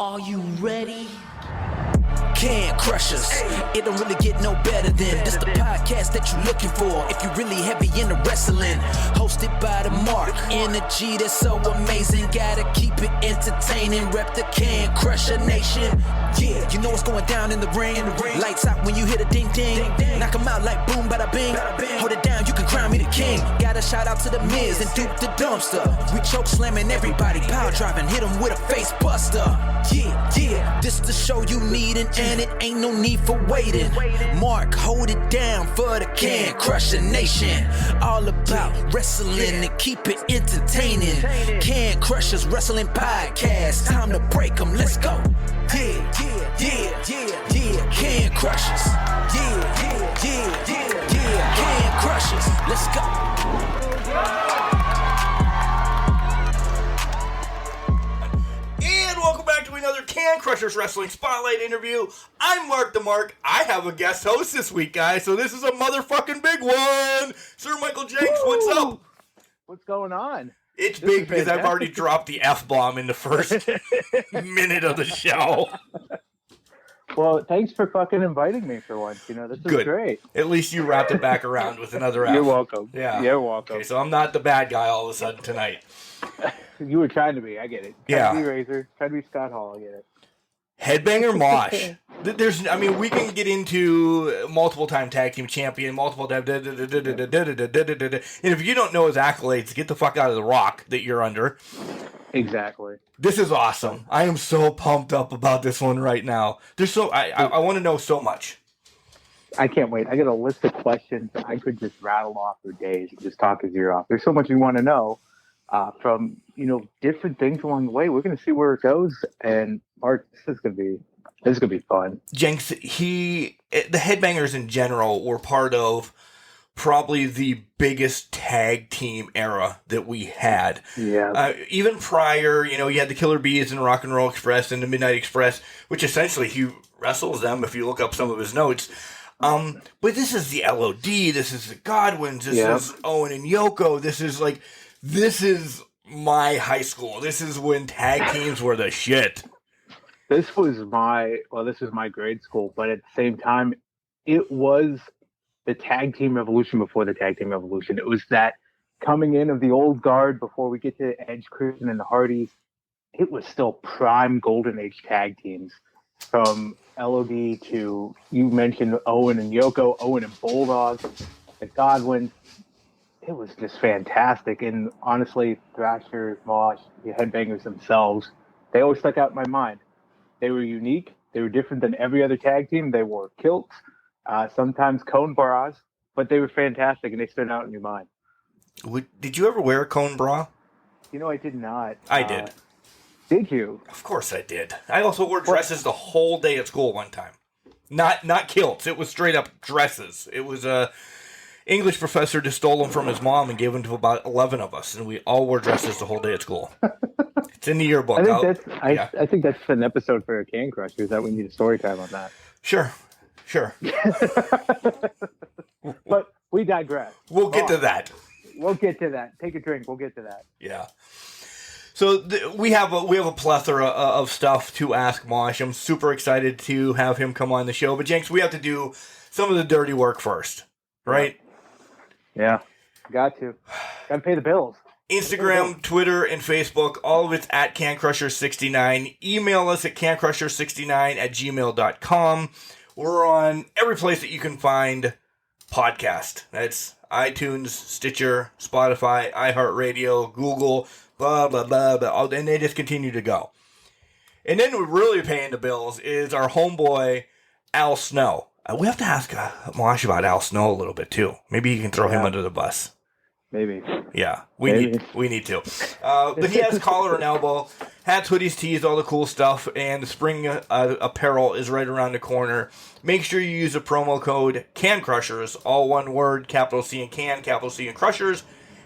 Are you ready? Can Crush Us. It don't really get no better than this the podcast that you're looking for if you're really heavy into wrestling. Hosted by the Mark. Energy that's so amazing. Gotta keep it entertaining. Rep the Can Crusher Nation. Yeah, you know what's going down in the ring. Lights out when you hit a ding ding. Knock 'em out like boom bada bing. Hold it down, you can crown me the king. Got a shout out to the Miz and Duke the Dumpster. We choke slamming everybody, power driving, hit 'em with a face buster. Yeah, this the show you need and it ain't no need for waiting. Mark, hold it down for the Can Crusher Nation. All about wrestling and keep it entertaining. Can Crushers Wrestling Podcast. Time to break 'em, let's go. Yeah, Can Crushers. Yeah, Can Crushers. Let's go. Welcome back to another Can Crushers Wrestling Spotlight interview. I'm Mark the Mark. I have a guest host this week, guys, so this is a motherfucking big one. Sir Michael Jenks, what's up? What's going on? It's big because I've already dropped the F-bomb in the first minute of the show. Well, thanks for fucking inviting me for once. You know, this is great. At least you wrapped it back around with another F. You're welcome. Yeah. You're welcome. Okay, so I'm not the bad guy all of a sudden tonight. You were trying to be. I get it. Trying to be Razor. Trying to be Scott Hall. I get it. Headbanger Mosh. We can get into multiple-time tag team champion, multiple-time and if you don't know his accolades, get the fuck out of the rock that you're under. Exactly. This is awesome. I am so pumped up about this one right now. I want to know so much. I can't wait. I got a list of questions that I could just rattle off for days and just talk his ear off. There's so much we want to know. From different things along the way. We're going to see where it goes, and Mark, this is going to be fun. Jenks, the Headbangers in general were part of probably the biggest tag team era that we had. Yeah. Even prior, you had the Killer Bees and Rock and Roll Express and the Midnight Express, which essentially he wrestles them if you look up some of his notes. But this is the LOD. This is the Godwins. This is Owen and Yoko. This is my high school. This is when tag teams were the shit. This was my grade school, but at the same time, it was the tag team revolution before the tag team revolution. It was that coming in of the old guard before we get to Edge, Christian, and the Hardys. It was still prime golden age tag teams. From LOD to, you mentioned Owen and Yoko, Owen and Bulldog, the Godwins. It was just fantastic. And honestly, Thrasher, Mosh, the Headbangers themselves, they always stuck out in my mind. They were unique. They were different than every other tag team. They wore kilts, sometimes cone bras, but they were fantastic and they stood out in your mind. Did you ever wear a cone bra? I did not. I did. Did you? Of course I did. I also wore dresses the whole day at school one time. Not kilts. It was straight up dresses. It was a English professor just stole them from his mom and gave them to about 11 of us, and we all wore dresses the whole day at school. It's in the yearbook. I think that's an episode for a Can Crusher. Is that we need a story time on that? Sure. But we digress. We'll get to that. We'll get to that. Take a drink. We'll get to that. Yeah. So we have a plethora of stuff to ask Mosh. I'm super excited to have him come on the show. But Jenks, we have to do some of the dirty work first, right? Yeah. Got to pay the bills. Instagram, Twitter, and Facebook, all of it's at CanCrusher69. Email us at cancrusher69@gmail.com. We're on every place that you can find podcast. That's iTunes, Stitcher, Spotify, iHeartRadio, Google, blah, blah, blah, blah. And they just continue to go. And then we're really paying the bills is our homeboy, Al Snow. We have to ask Mosh about Al Snow a little bit, too. Maybe you can throw him under the bus. Maybe. Yeah, we need to. But he has collar and elbow, hats, hoodies, tees, all the cool stuff, and the spring apparel is right around the corner. Make sure you use the promo code CANCRUSHERS, all one word, capital C and can, capital C and crushers,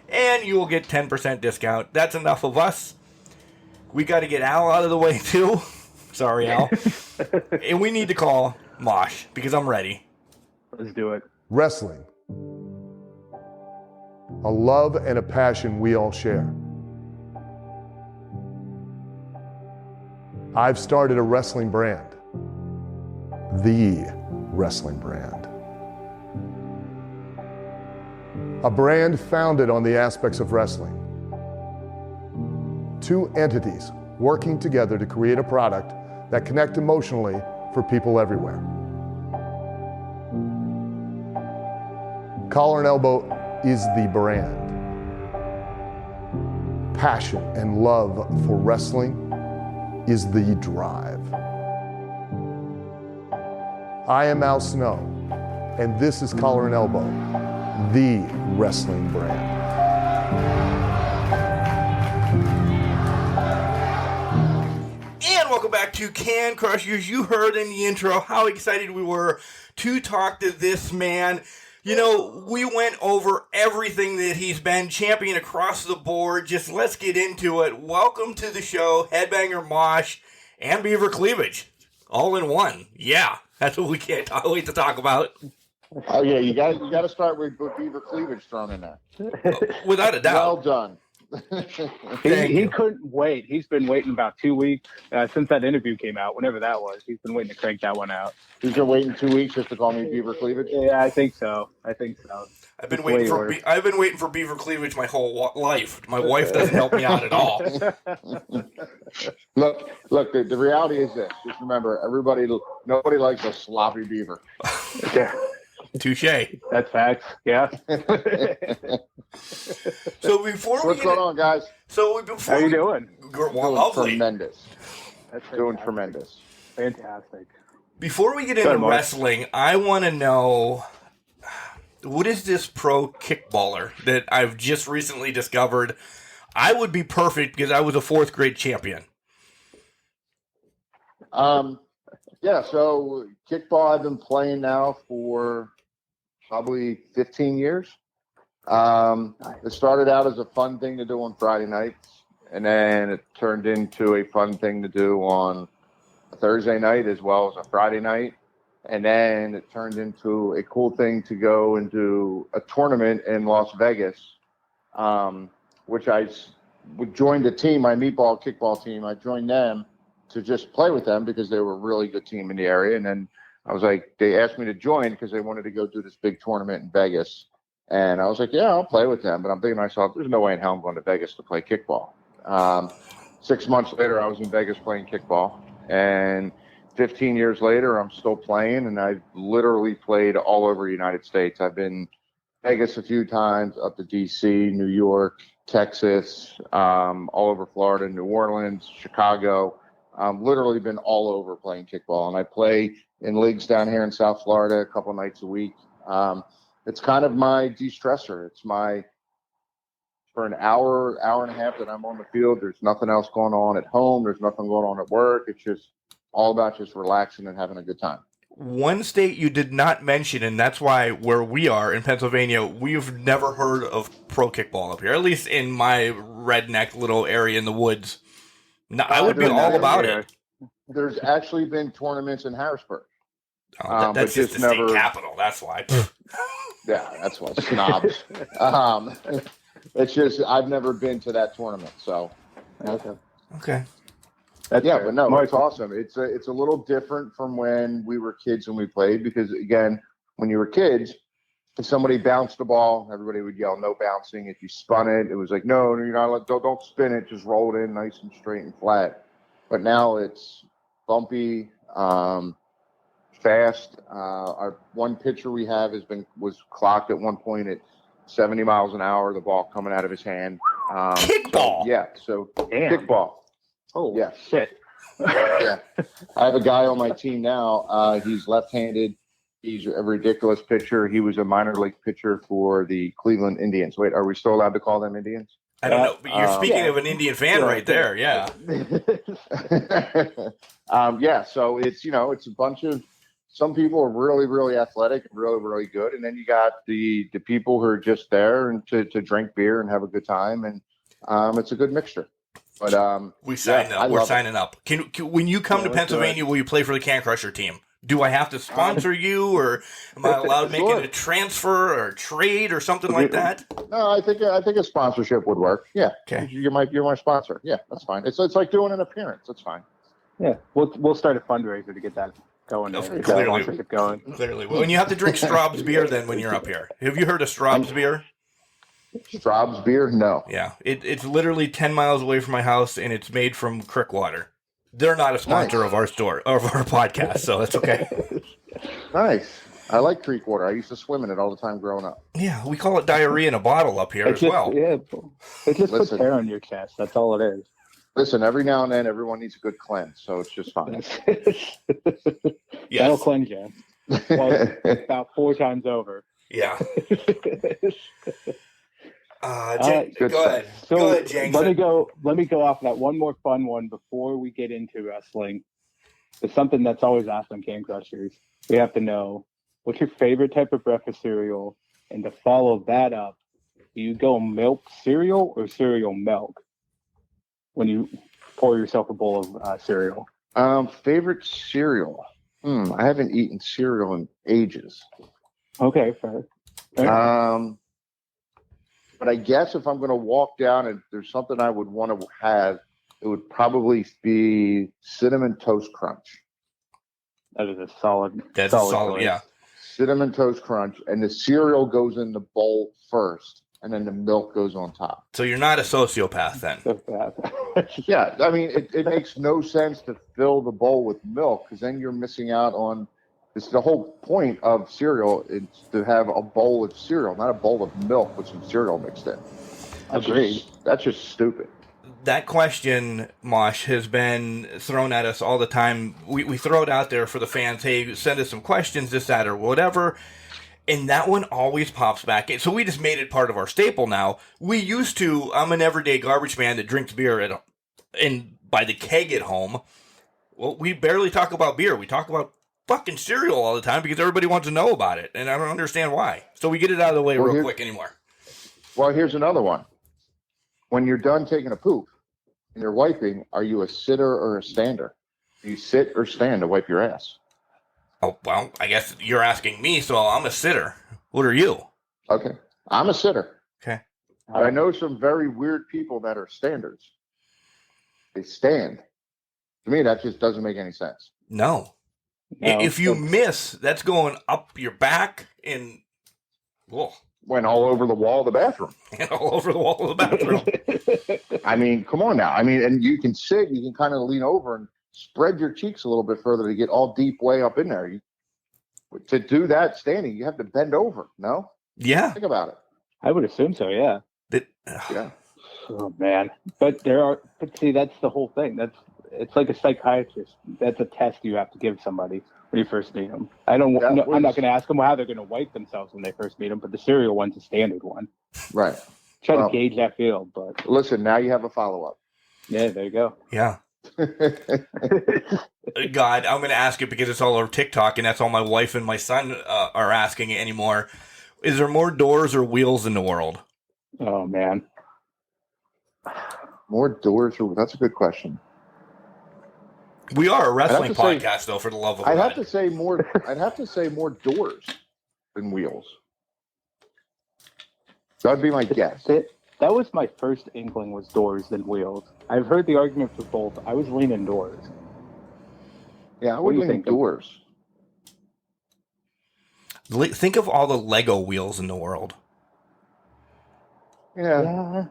and you will get 10% discount. That's enough of us. We got to get Al out of the way, too. Sorry, Al. And we need to call Mosh, because I'm ready. Let's do it. Wrestling. A love and a passion we all share. I've started a wrestling brand. The wrestling brand. A brand founded on the aspects of wrestling. Two entities working together to create a product that connect emotionally for people everywhere. Collar and Elbow is the brand. Passion and love for wrestling is the drive. I am Al Snow, and this is Collar and Elbow, the wrestling brand. And welcome back to Can Crushers. You heard in the intro how excited we were to talk to this man. You know, we went over everything that he's been, champion across the board. Just let's get into it. Welcome to the show, Headbanger, Mosh, and Beaver Cleavage. All in one. Yeah, that's what we can't wait to talk about. Oh, yeah, you got to start with Beaver Cleavage thrown in there. Without a doubt. Well done. He couldn't wait. He's been waiting about 2 weeks since that interview came out, whenever that was. He's been waiting to crank that one out. He's been waiting 2 weeks just to call me Beaver Cleavage? Yeah, I think so. I've been waiting for Beaver Cleavage my whole life. My wife doesn't help me out at all. Look. The reality is this. Just remember, nobody likes a sloppy beaver. Yeah. Touche. That's facts. Yeah. So what's going on, guys? How you doing? Lovely. Tremendous. That's doing tremendous. Fantastic. Before we get into wrestling, I want to know, what is this pro kickballer that I've just recently discovered? I would be perfect because I was a 4th grade champion. Yeah, so kickball I've been playing now for probably 15 years. It started out as a fun thing to do on Friday nights, and then it turned into a fun thing to do on a Thursday night as well as a Friday night. And then it turned into a cool thing to go and do a tournament in Las Vegas, which I joined a team, my meatball kickball team. I joined them to just play with them because they were a really good team in the area. And then I was like, they asked me to join because they wanted to go do this big tournament in Vegas. And I was like, yeah, I'll play with them. But I'm thinking to myself, there's no way in hell I'm going to Vegas to play kickball. 6 months later, I was in Vegas playing kickball. And 15 years later, I'm still playing. And I've literally played all over the United States. I've been Vegas a few times, up to D.C., New York, Texas, all over Florida, New Orleans, Chicago. Literally been all over playing kickball, and I play in leagues down here in South Florida a couple nights a week. It's kind of my de-stressor. It's for an hour and a half that I'm on the field. There's nothing else going on at home. There's nothing going on at work. It's just all about just relaxing and having a good time. One state you did not mention, and that's why where we are in Pennsylvania, we've never heard of pro kickball up here, at least in my redneck little area in the woods. No, I would be all about it. There's actually been tournaments in Harrisburg. That's just the state capital. That's why. Yeah, that's why. Snobs. It's just I've never been to that tournament, so. Okay. But no, it's awesome. It's a little different from when we were kids and we played because, again, when you were kids, if somebody bounced the ball, everybody would yell, no bouncing. If you spun it, it was like, no, you're not, don't spin it. Just roll it in nice and straight and flat. But now it's bumpy, fast. Our one pitcher we have was clocked at one point at 70 miles an hour, the ball coming out of his hand. Kickball. Kickball. Oh, yeah. Shit. Yeah. I have a guy on my team now. He's left-handed. He's a ridiculous pitcher. He was a minor league pitcher for the Cleveland Indians. Wait, are we still allowed to call them Indians? I don't know, but you're speaking of an Indian fan right there, yeah. So it's a bunch of, some people are really, really athletic and really, really good. And then you got the people who are just there and to drink beer and have a good time. And it's a good mixture. But we're signing up. Can when you come to Pennsylvania, will you play for the Can Crusher team? Do I have to sponsor you, or am I allowed making a transfer or a trade or something like that? No, I think a sponsorship would work. Yeah, okay. You're my sponsor. Yeah, that's fine. It's like doing an appearance. That's fine. Yeah, we'll start a fundraiser to get that going. Clearly. Well, and you have to drink Straub's beer then when you're up here. Have you heard of Straub's beer? Straub's beer? No. Yeah, it's literally 10 miles away from my house, and it's made from creek water. They're not a sponsor of our podcast, so that's okay. Nice. I like creek water. I used to swim in it all the time growing up. Yeah, we call it diarrhea in a bottle up here well. Yeah, it just puts hair on your chest. That's all it is. Listen, every now and then, everyone needs a good cleanse, so it's just fine. Yes. That'll cleanse you. Well, about 4 times over. Yeah. Good go ahead. So go ahead, James. Let me go off that one more fun one before we get into wrestling. It's something that's always asked on Can Crushers. We have to know, what's your favorite type of breakfast cereal? And to follow that up, do you go milk cereal or cereal milk when you pour yourself a bowl of cereal? Favorite cereal? I haven't eaten cereal in ages. Okay, fair. But I guess if I'm going to walk down and there's something I would want to have, it would probably be Cinnamon Toast Crunch. That is a solid. That's solid, yeah. Cinnamon Toast Crunch, and the cereal goes in the bowl first, and then the milk goes on top. So you're not a sociopath then? Yeah, I mean, it makes no sense to fill the bowl with milk because then you're missing out on. It's the whole point of cereal is to have a bowl of cereal, not a bowl of milk with some cereal mixed in. Agreed. That's just stupid. That question, Mosh, has been thrown at us all the time. We throw it out there for the fans. Hey, send us some questions, this, that, or whatever. And that one always pops back. So we just made it part of our staple now. We used to, I'm an everyday garbage man that drinks beer by the keg at home. Well, we barely talk about beer. We talk about fucking cereal all the time because everybody wants to know about it. And I don't understand why. So we get it out of the way real quick anymore. Well, here's another one. When you're done taking a poop and you're wiping, are you a sitter or a stander? Do you sit or stand to wipe your ass? Oh, well, I guess you're asking me, so I'm a sitter. What are you? Okay. I'm a sitter. Okay. But I know some very weird people that are standards. They stand. To me, that just doesn't make any sense. No. If you miss, that's going up your back and went all over the wall of the bathroom. And all over the wall of the bathroom. I mean, come on now. I mean, and you can sit, you can kind of lean over and spread your cheeks a little bit further to get all deep way up in there. To do that standing, you have to bend over, no? Yeah. Think about it. I would assume so, yeah. Yeah. Oh, man. But see, that's the whole thing. It's like a psychiatrist. That's a test you have to give somebody when you first meet them. I'm not going to ask them how they're going to wipe themselves when they first meet them, but the cereal one's a standard one. Right. Try to gauge that feel, but listen, now you have a follow-up. Yeah, there you go. Yeah. God, I'm going to ask it because it's all over TikTok, and that's all my wife and my son are asking it anymore. Is there more doors or wheels in the world? Oh, man. More doors? That's a good question. We are a wrestling podcast, though, for the love of God. I'd have to say more doors than wheels. That'd be my guess. That was my first inkling, was doors than wheels. I've heard the argument for both. I was leaning doors. Yeah, I would lean doors. Think of all the Lego wheels in the world. Yeah.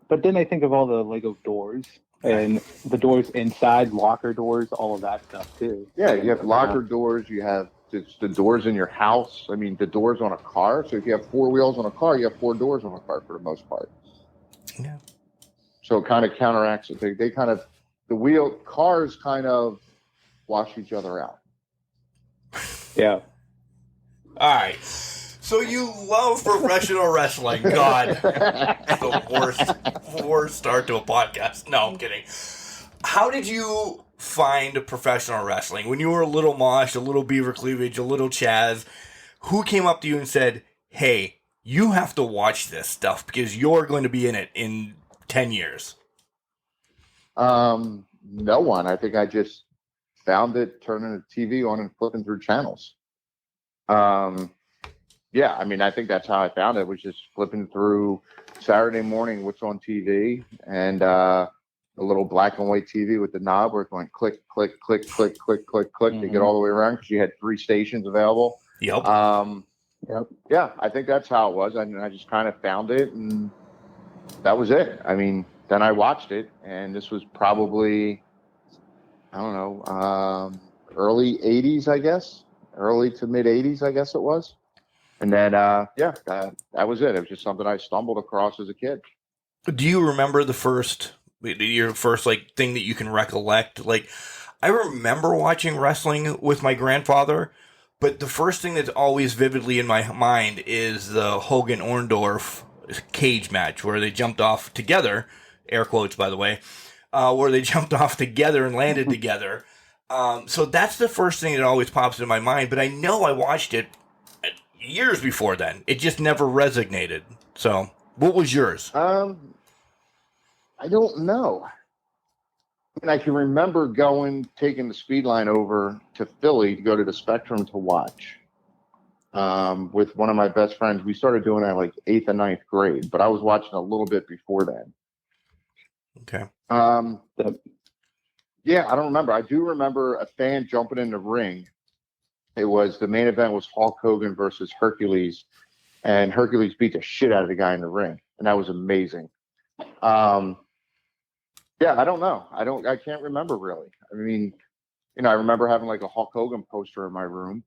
But then I think of all the Lego doors. And the doors inside, locker doors, all of that stuff, too. Yeah, you have locker doors. You have the doors in your house. I mean, the doors on a car. So if you have 4 wheels on a car, you have 4 doors on a car for the most part. Yeah. So it kind of counteracts it. They kind of, cars kind of wash each other out. Yeah. All right. So you love professional wrestling. God. The worst start to a podcast. No, I'm kidding. How did you find professional wrestling? When you were a little Mosh, a little Beaver Cleavage, a little Chaz, who came up to you and said, hey, you have to watch this stuff because you're going to be in it in 10 years? No one. I think I just found it, turning the TV on and flipping through channels. Yeah, I mean, I think that's how I found it, was just flipping through Saturday morning, what's on TV. And the little black and white TV with the knob where it's going click, click, click, click, click, click, click to get all the way around because you had 3 stations available. Yep. Yep. Yeah, I think that's how it was. I just kind of found it, and that was it. I mean, then I watched it, and this was probably, I don't know, early 80s, I guess. Early to mid 80s, I guess it was. And then, that was it. It was just something I stumbled across as a kid. Do you remember your first like thing that you can recollect? Like, I remember watching wrestling with my grandfather, but the first thing that's always vividly in my mind is the Hogan-Orndorff cage match where they jumped off together, air quotes by the way, where they jumped off together and landed together. So that's the first thing that always pops into my mind, but I know I watched it years before then. It just never resonated. So what was yours? I don't know. And I can remember taking the speed line over to Philly to go to the Spectrum to watch with one of my best friends. We started doing that like 8th and 9th grade, but I was watching a little bit before then. Okay. Yeah, I don't remember. I do remember a fan jumping in the ring. The main event was Hulk Hogan versus Hercules, and Hercules beat the shit out of the guy in the ring, and that was amazing. Yeah, I don't know. I can't remember really. I mean, I remember having like a Hulk Hogan poster in my room.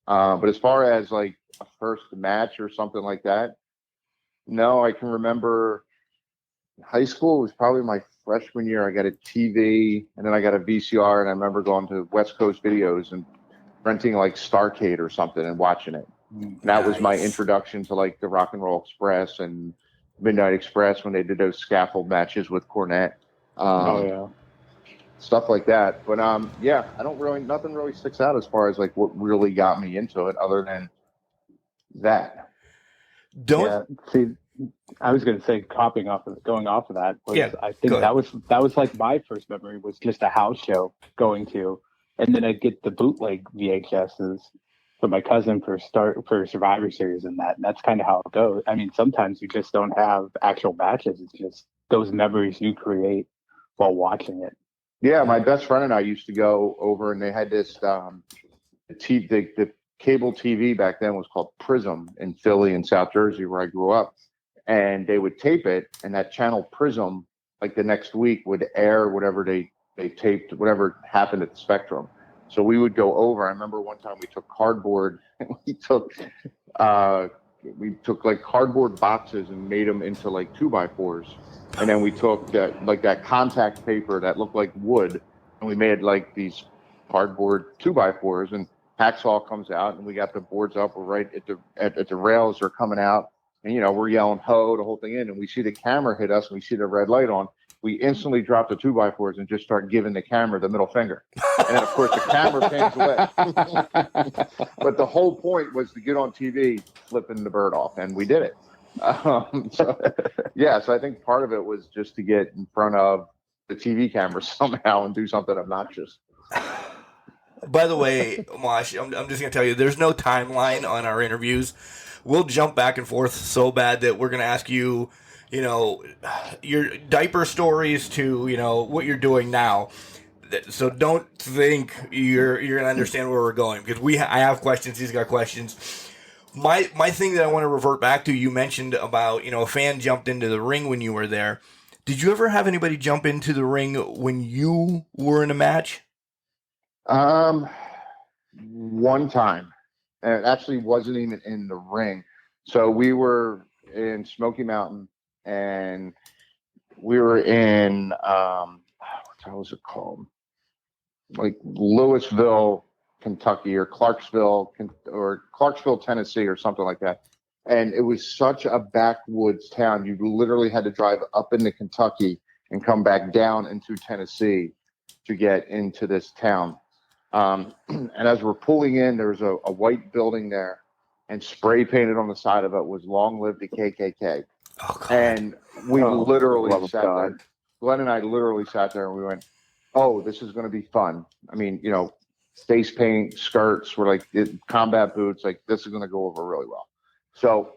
But as far as like a first match or something like that, no, I can remember high school was probably my freshman year. I got a TV and then I got a VCR, and I remember going to West Coast Videos and renting like Starcade or something and watching it. And that was my introduction to like the Rock and Roll Express and Midnight Express when they did those scaffold matches with Cornette. Stuff like that. But yeah, nothing really sticks out as far as like what really got me into it other than that. See, I was going to say, going off of that, I think that was like my first memory was just a house show going to, and then I'd get the bootleg VHSs from my cousin for Survivor Series and that's kind of how it goes. I mean, sometimes you just don't have actual matches. It's just those memories you create while watching it. Yeah, my best friend and I used to go over, and they had this the cable TV back then was called Prism in Philly and South Jersey, where I grew up, and they would tape it, and that channel Prism, like the next week, would air whatever they taped, whatever happened at the Spectrum. So we would go over. I remember one time we took cardboard, and we took like cardboard boxes and made them into like 2x4s. And then we took that contact paper that looked like wood, and we made like these cardboard 2x4s. And Hacksaw comes out, and we got the boards up. We're right at the rails are coming out, and we're yelling ho the whole thing in. And we see the camera hit us, and we see the red light on. We instantly drop the 2x4s and just start giving the camera the middle finger. And then of course the camera pans away. But the whole point was to get on TV flipping the bird off, and we did it. So I think part of it was just to get in front of the TV camera somehow and do something obnoxious. By the way, Mosh, I'm just going to tell you, there's no timeline on our interviews. We'll jump back and forth so bad that we're going to ask you, your diaper stories to, what you're doing now. So don't think you're going to understand where we're going, because I have questions. He's got questions. My thing that I want to revert back to, you mentioned about, a fan jumped into the ring when you were there. Did you ever have anybody jump into the ring when you were in a match? One time, and it actually wasn't even in the ring. So we were in Smoky Mountain, and we were in, what was it called? Like Louisville, Kentucky, or Clarksville, Tennessee, or something like that. And it was such a backwoods town. You literally had to drive up into Kentucky and come back down into Tennessee to get into this town. And as we're pulling in, there was a white building there, and spray painted on the side of it was "Long Live the KKK." Oh, God. And we literally sat there. Glenn and I literally sat there and we went, "Oh, this is going to be fun." I mean, face paint, skirts, were like combat boots. Like, this is going to go over really well. So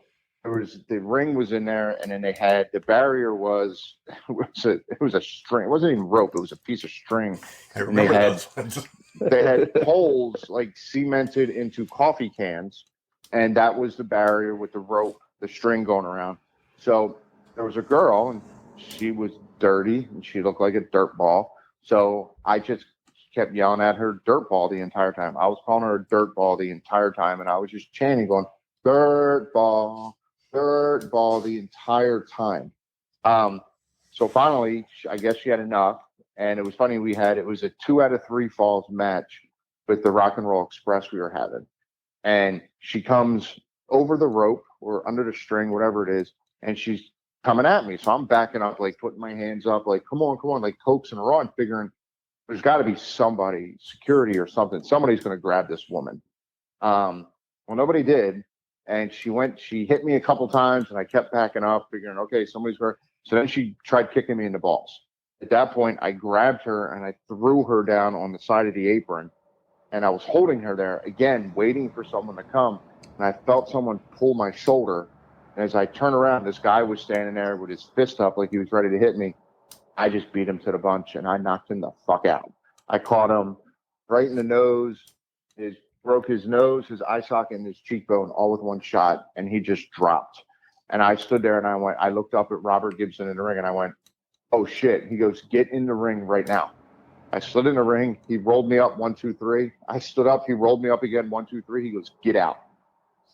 the ring was in there, and then they had the barrier was it was a string. It wasn't even rope. It was a piece of string. I And remember those ones. they had poles like cemented into coffee cans, and that was the barrier with the rope, the string going around. So there was a girl, and she was dirty, and she looked like a dirt ball. So I just kept yelling at her dirt ball the entire time. I was calling her a dirt ball the entire time, and I was just chanting, going, dirt ball the entire time. So finally, I guess she had enough. And it was funny, it was a 2 out of 3 falls match with the Rock and Roll Express we were having. And she comes over the rope or under the string, whatever it is, and she's coming at me. So I'm backing up, like putting my hands up, like, come on, like coaxing her on, figuring there's got to be somebody, security or something. Somebody's going to grab this woman. Well, nobody did. And she hit me a couple times, and I kept backing up, figuring, okay, somebody's going to. So then she tried kicking me in the balls. At that point, I grabbed her and I threw her down on the side of the apron, and I was holding her there, again, waiting for someone to come. And I felt someone pull my shoulder. And as I turned around, this guy was standing there with his fist up like he was ready to hit me. I just beat him to the bunch, and I knocked him the fuck out. I caught him right in the nose, broke his nose, his eye socket, and his cheekbone all with one shot, and he just dropped. And I stood there, and I looked up at Robert Gibson in the ring, and I went, oh, shit. He goes, get in the ring right now. I slid in the ring. He rolled me up, 1, 2, 3. I stood up. He rolled me up again, 1, 2, 3. He goes, get out.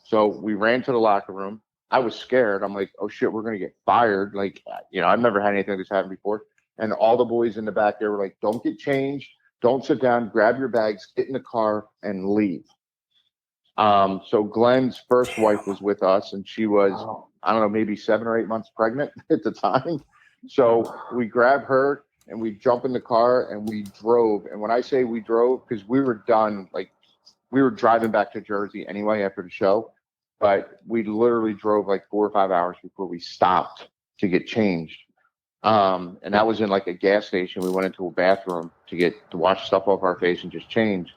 So we ran to the locker room. I was scared. I'm like, oh, shit, we're going to get fired. Like, I've never had anything like this happen before. And all the boys in the back there were like, don't get changed. Don't sit down. Grab your bags, get in the car, and leave. So Glenn's first wife was with us, and she was, I don't know, maybe 7 or 8 months pregnant at the time. So we grabbed her and we jumped in the car and we drove. And when I say we drove, because we were done, like we were driving back to Jersey anyway after the show, but we literally drove like 4 or 5 hours before we stopped to get changed. And that was in like a gas station. We went into a bathroom to wash stuff off our face and just change.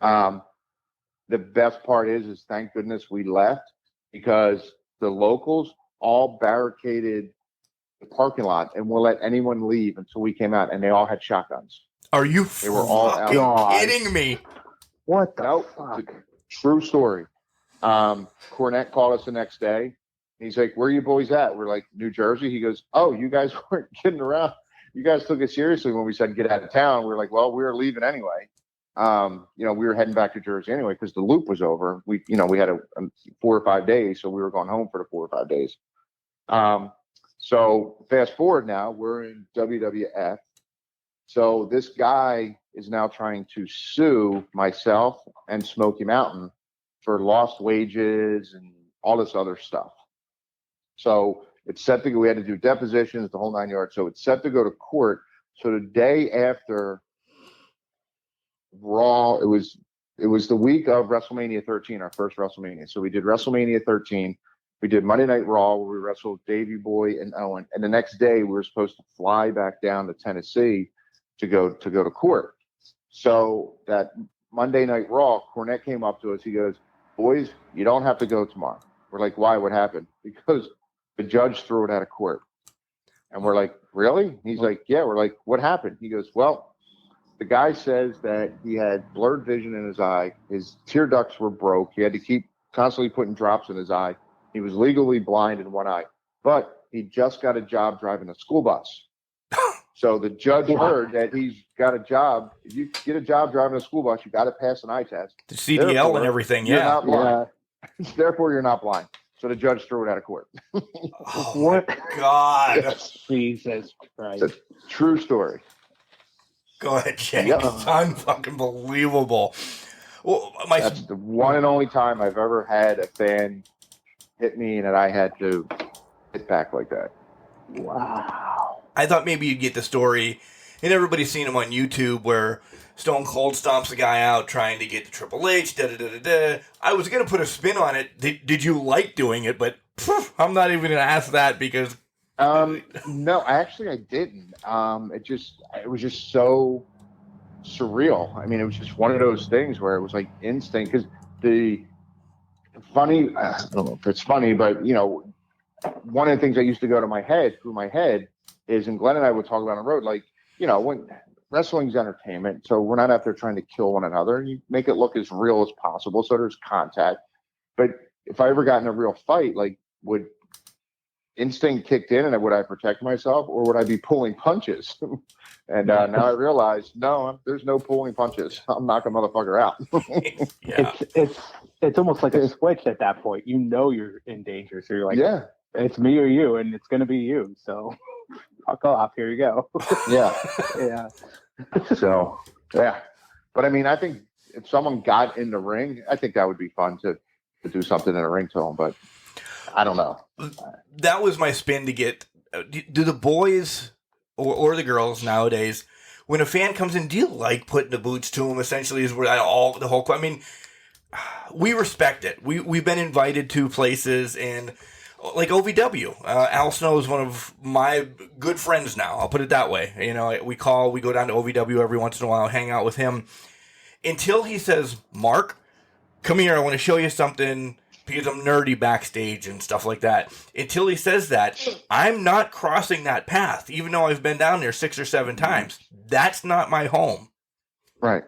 The best part is thank goodness we left, because the locals all barricaded the parking lot and won't let anyone leave until we came out, and they all had shotguns. Are you They were all kidding me? What the fuck? True story. Cornette called us the next day. He's like, where are you boys at? We're like, New Jersey. He goes, oh, you guys weren't kidding around. You guys took it seriously when we said get out of town. We were like, well, we were leaving anyway. We were heading back to Jersey anyway because the loop was over. We had a 4 or 5 days, so we were going home for the 4 or 5 days. So fast forward now, we're in WWF. So this guy is now trying to sue myself and Smoky Mountain for lost wages and all this other stuff. So it's set to go. We had to do depositions, the whole 9 yards. So it's set to go to court. So the day after Raw, it was the week of WrestleMania 13, our first WrestleMania. So we did WrestleMania 13. We did Monday Night Raw, where we wrestled Davey Boy and Owen. And the next day, we were supposed to fly back down to Tennessee to go to court. So that Monday Night Raw, Cornette came up to us. He goes, boys, you don't have to go tomorrow. We're like, why? What happened? Because the judge threw it out of court. And we're like, really? He's like, yeah. We're like, what happened? He goes, well, the guy says that he had blurred vision in his eye. His tear ducts were broke. He had to keep constantly putting drops in his eye. He was legally blind in one eye, but he just got a job driving a school bus. So the judge heard that he's got a job. If you get a job driving a school bus, you got to pass an eye test. The CDL Therefore, and everything, you're yeah. Not blind. Therefore, you're not blind. So the judge threw it out of court. Oh, what? My God. Jesus Christ. It's a true story. Go ahead, Jake. Yep. It's unfucking believable. Well, that's the one and only time I've ever had a fan hit me and that I had to hit back like that. Wow. I thought maybe you'd get the story, and everybody's seen him on YouTube, where Stone Cold stomps a guy out trying to get to Triple H, da-da-da-da-da. I was going to put a spin on it. Did you like doing it? But I'm not even going to ask that because... No, actually I didn't. It was just so surreal. I mean, it was just one of those things where it was like instinct, because the funny. I don't know if it's funny, but one of the things that used to go to through my head is, and Glenn and I would talk about on the road, like, when wrestling's entertainment, so we're not out there trying to kill one another. You make it look as real as possible, so there's contact. But if I ever got in a real fight, like, would instinct kicked in, and would I protect myself, or would I be pulling punches? And now I realize, no, there's no pulling punches. I'm knocking motherfucker out. Yeah. It's almost like a switch at that point. You're in danger, so you're like, Yeah. It's me or you, and it's going to be you. So fuck off. Here you go. Yeah. Yeah. So, yeah. But I mean, I think if someone got in the ring, I think that would be fun to do something in a ring to them. But I don't know. That was my spin to get. Do the boys or the girls nowadays, when a fan comes in, do you like putting the boots to them? Essentially, is where the whole. I mean, we respect it. We've been invited to places, and like OVW, Al Snow is one of my good friends now. I'll put it that way. We go down to OVW every once in a while, hang out with him. Until he says, Mark, come here, I want to show you something, because I'm nerdy backstage and stuff like that. Until he says that, I'm not crossing that path, even though I've been down there 6 or 7 times. That's not my home. Right.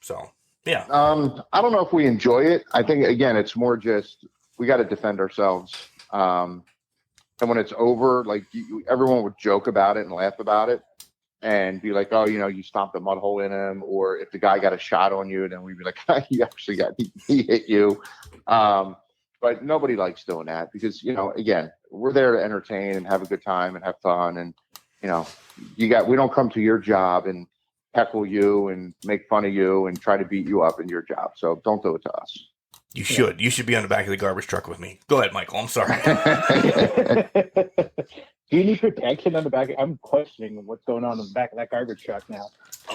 So, yeah. I don't know if we enjoy it. I think, again, it's more just we got to defend ourselves. And when it's over, like everyone would joke about it and laugh about it and be like, oh, you stomped a mud hole in him. Or if the guy got a shot on you, then we'd be like, he hit you. But nobody likes doing that because, again, we're there to entertain and have a good time and have fun. And, we don't come to your job and heckle you and make fun of you and try to beat you up in your job. So don't do it to us. You should. You should be on the back of the garbage truck with me. Go ahead, Michael. I'm sorry. Do you need protection on the back? I'm questioning what's going on in the back of that garbage truck now.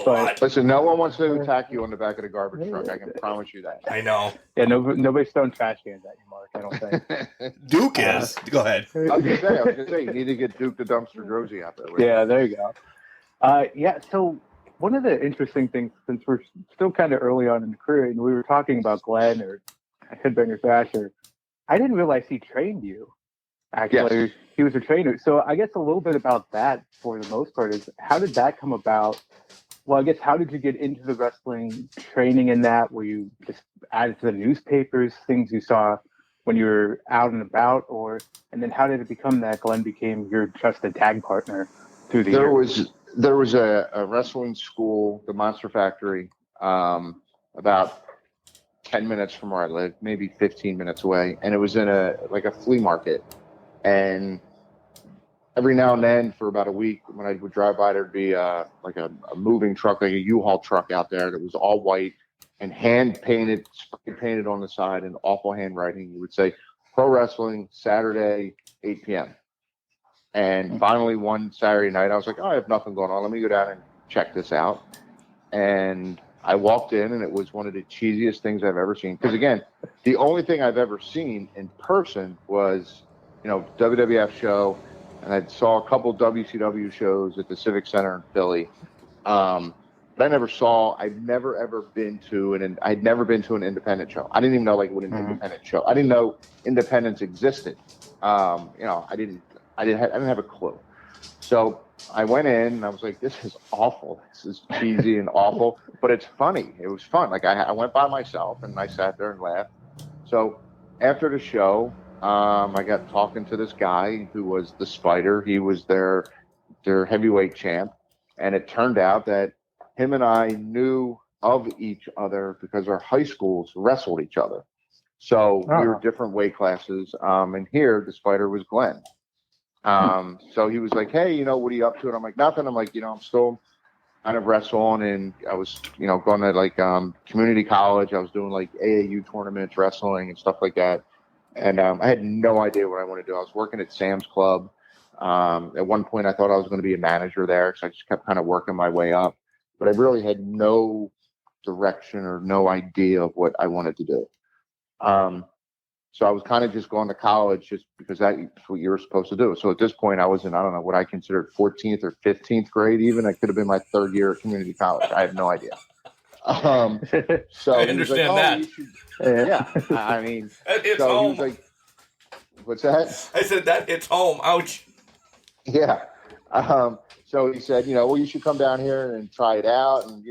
But listen, no one wants to attack you on the back of the garbage truck. I can promise you that. I know. Yeah, nobody's throwing trash cans at you, Mark. I don't think. Duke is. Go ahead. I was gonna say, you need to get Duke the Dumpster Drosy out there. Yeah, there you go. So one of the interesting things, since we're still kind of early on in the career, and we were talking about Glenn or Headbanger Thrasher, I didn't realize he trained you. Actually, yes. He was a trainer. So I guess a little bit about that for the most part is how did that come about? Well, I guess how did you get into the wrestling training in that? Were you just added to the newspapers, things you saw when you were out and about, and then how did it become that Glenn became your trusted tag partner through the years? There was a wrestling school, the Monster Factory, about 10 minutes from where I live, maybe 15 minutes away. And it was in a flea market. And every now and then for about a week, when I would drive by, there'd be a moving truck, like a U-Haul truck out there that was all white and hand painted, spray painted on the side in awful handwriting. You would say pro wrestling Saturday, 8 p.m. And finally one Saturday night, I was like, oh, I have nothing going on. Let me go down and check this out. And I walked in, and it was one of the cheesiest things I've ever seen. Because, again, the only thing I've ever seen in person was, WWF show, and I saw a couple WCW shows at the Civic Center in Philly. But I'd never ever been to I'd never been to an independent show. I didn't even know what an independent show. I didn't know independence existed. I didn't have a clue. So I went in and I was like, this is awful. This is cheesy and awful, but it's funny. It was fun. I went by myself and I sat there and laughed. So after the show, I got talking to this guy who was the Spider. He was their heavyweight champ. And it turned out that him and I knew of each other because our high schools wrestled each other. So we were different weight classes. And here the Spider was Glenn. So he was like, hey, what are you up to? And I'm like, nothing. I'm like, I'm still kind of wrestling. And I was, going to community college. I was doing AAU tournaments, wrestling and stuff like that. And I had no idea what I wanted to do. I was working at Sam's Club. At one point I thought I was going to be a manager there. So I just kept kind of working my way up, but I really had no direction or no idea of what I wanted to do. So I was kind of just going to college just because that's what you were supposed to do. So at this point I was in, I don't know what I considered 14th or 15th grade even. I could have been my third year at community college. I have no idea. So I he was understand like, that. you should, yeah. I mean, It's so he home. was like, what's that? I said that it's home. Ouch. Yeah. So he said, well, you should come down here and try it out and,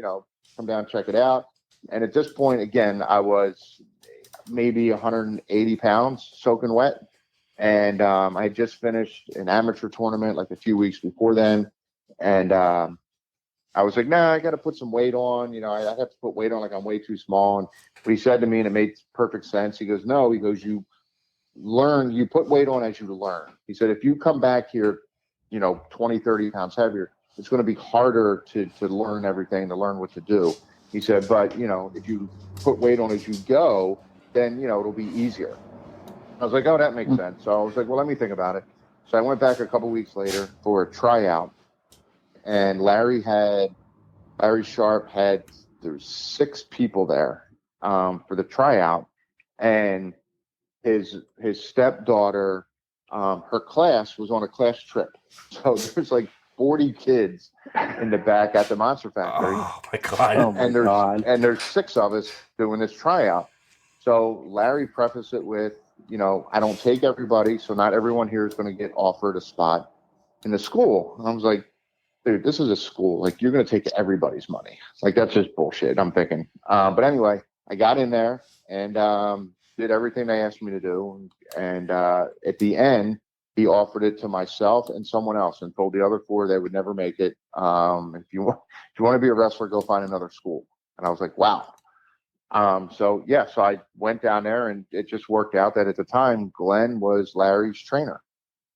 come down and check it out. And at this point, again, I was maybe 180 pounds soaking wet. And I had just finished an amateur tournament like a few weeks before then. And I was like, nah, I got to put some weight on. I have to put weight on, like I'm way too small. And what he said to me, and it made perfect sense. He goes, no, he goes, you put weight on as you learn. He said, if you come back here, 20, 30 pounds heavier, it's going to be harder to learn everything, to learn what to do. He said, but, if you put weight on as you go, then, it'll be easier. I was like, oh, that makes sense. So I was like, well, let me think about it. So I went back a couple weeks later for a tryout, and Larry Sharp there was 6 people there for the tryout, and his stepdaughter, her class was on a class trip. So there's like 40 kids in the back at the Monster Factory. Oh my God. Oh my God. And there's 6 of us doing this tryout. So Larry prefaced it with, I don't take everybody, so not everyone here is going to get offered a spot in the school. And I was like, dude, this is a school. Like, you're going to take everybody's money. Like, that's just bullshit, I'm thinking. But anyway, I got in there and did everything they asked me to do. And at the end, he offered it to myself and someone else and told the other 4 they would never make it. If you want to be a wrestler, go find another school. And I was like, wow. So I went down there, and it just worked out that at the time, Glenn was Larry's trainer.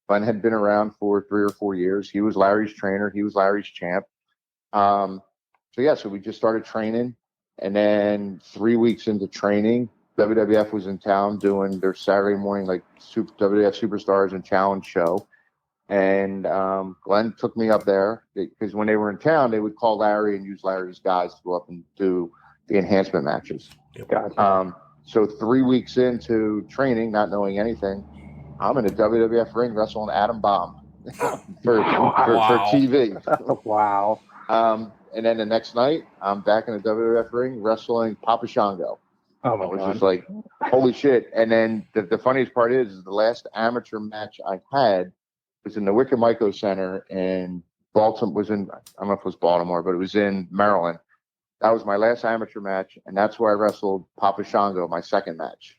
Glenn had been around for 3 or 4 years. He was Larry's trainer. He was Larry's champ. So we just started training. And then 3 weeks into training, WWF was in town doing their Saturday morning, like WWF Superstars and Challenge show. And Glenn took me up there because when they were in town, they would call Larry and use Larry's guys to go up and do the enhancement matches. Gotcha. So 3 weeks into training, not knowing anything, I'm in a WWF ring wrestling Adam Bomb for TV. Wow. And then the next night, I'm back in the WWF ring wrestling Papa Shango. Oh my I was God. just like, holy shit. And then the funniest part is the last amateur match I had was in the Wicked Myco Center in Baltimore. I don't know if it was Baltimore, but it was in Maryland. That was my last amateur match, and that's where I wrestled Papa Shango, my second match.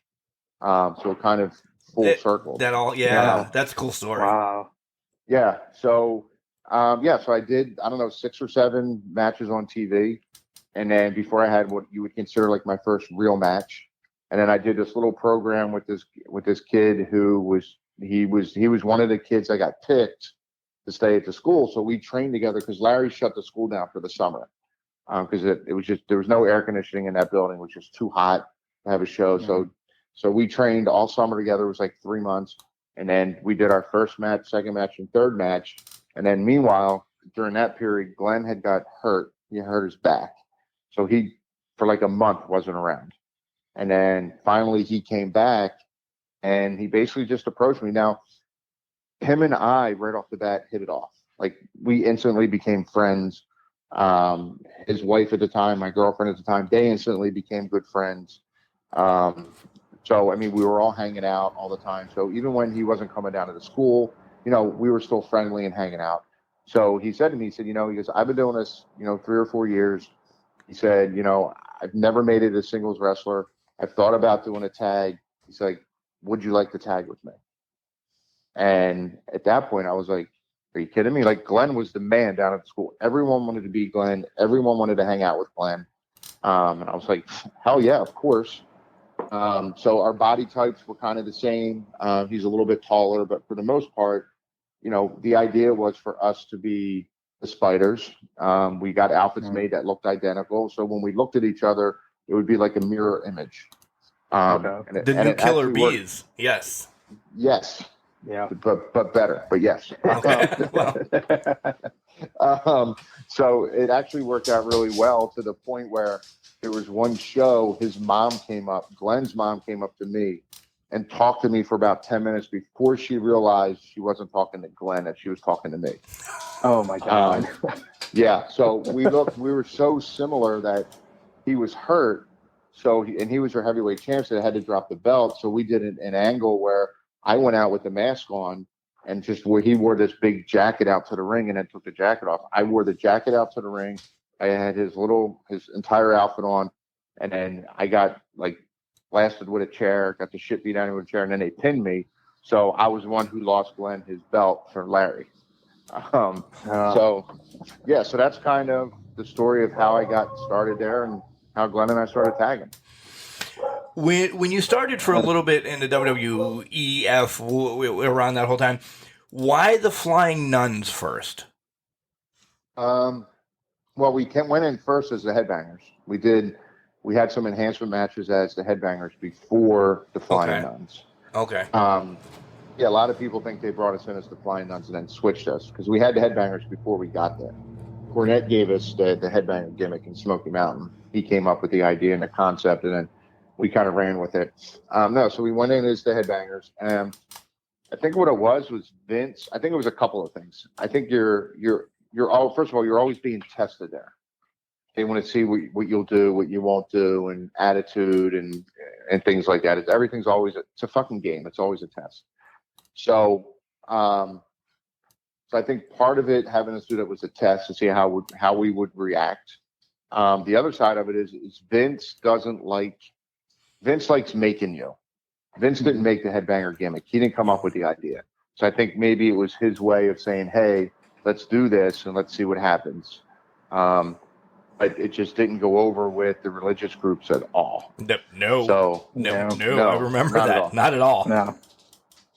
So it kind of full circle. That's a cool story. Wow. Yeah. So, so I did, I don't know, 6 or 7 matches on TV. And then before I had what you would consider like my first real match. And then I did this little program with this kid who was one of the kids that got picked to stay at the school. So we trained together because Larry shut the school down for the summer. Because it was just, there was no air conditioning in that building. It was just too hot to have a show. Mm-hmm. So we trained all summer together. It was like 3 months. And then we did our first match, second match, and third match. And then meanwhile, during that period, Glenn had got hurt. He hurt his back. So he, for like a month, wasn't around. And then finally he came back, and he basically just approached me. Now, him and I, right off the bat, hit it off. Like, we instantly became friends. His wife at the time, my girlfriend at the time, they instantly became good friends. So, I mean, we were all hanging out all the time. So even when he wasn't coming down to the school, we were still friendly and hanging out. So he said to me, he goes, I've been doing this, 3 or 4 years. He said, I've never made it a singles wrestler. I've thought about doing a tag. He's like, would you like to tag with me? And at that point I was like, are you kidding me? Like, Glenn was the man down at the school. Everyone wanted to be Glenn. Everyone wanted to hang out with Glenn. And I was like, hell yeah, of course. So our body types were kind of the same. He's a little bit taller, but for the most part, the idea was for us to be the Spiders. We got outfits made that looked identical. So when we looked at each other, it would be like a mirror image. The new Killer Bees. Worked. Yes. Yes. Yeah. But better. But yes. So it actually worked out really well to the point where there was one show, Glenn's mom came up to me and talked to me for about 10 minutes before she realized she wasn't talking to Glenn, that she was talking to me. Oh my God. Yeah. So we were so similar that he was hurt. So he was our heavyweight champ, so they had to drop the belt. So we did an angle where I went out with the mask on, and just where he wore this big jacket out to the ring, and then took the jacket off. I wore the jacket out to the ring. I had his entire outfit on, and then I got like blasted with a chair, got the shit beat out of me with a chair, and then they pinned me. So I was the one who lost Glenn his belt for Larry. So that's kind of the story of how I got started there and how Glenn and I started tagging. When you started for a little bit in the WWEF around that whole time, why the Flying Nuns first? Well, we went in first as the Headbangers. We had some enhancement matches as the Headbangers before the Flying Nuns. Okay. A lot of people think they brought us in as the Flying Nuns and then switched us because we had the Headbangers before we got there. Cornette gave us the Headbanger gimmick in Smoky Mountain. He came up with the idea and the concept, and then we kind of ran with it. So we went in as the Headbangers. I think what it was Vince. I think it was a couple of things. I think you're first of all, you're always being tested there. They want to see what you'll do, what you won't do, and attitude and things like that. Everything's always it's a fucking game. It's always a test. So I think part of it having us do that was a test to see how we would react. The other side of it is Vince likes making you. Vince didn't make the Headbanger gimmick. He didn't come up with the idea. So I think maybe it was his way of saying, hey, let's do this and let's see what happens. But it just didn't go over with the religious groups at all. No. I remember that. Not at all. No.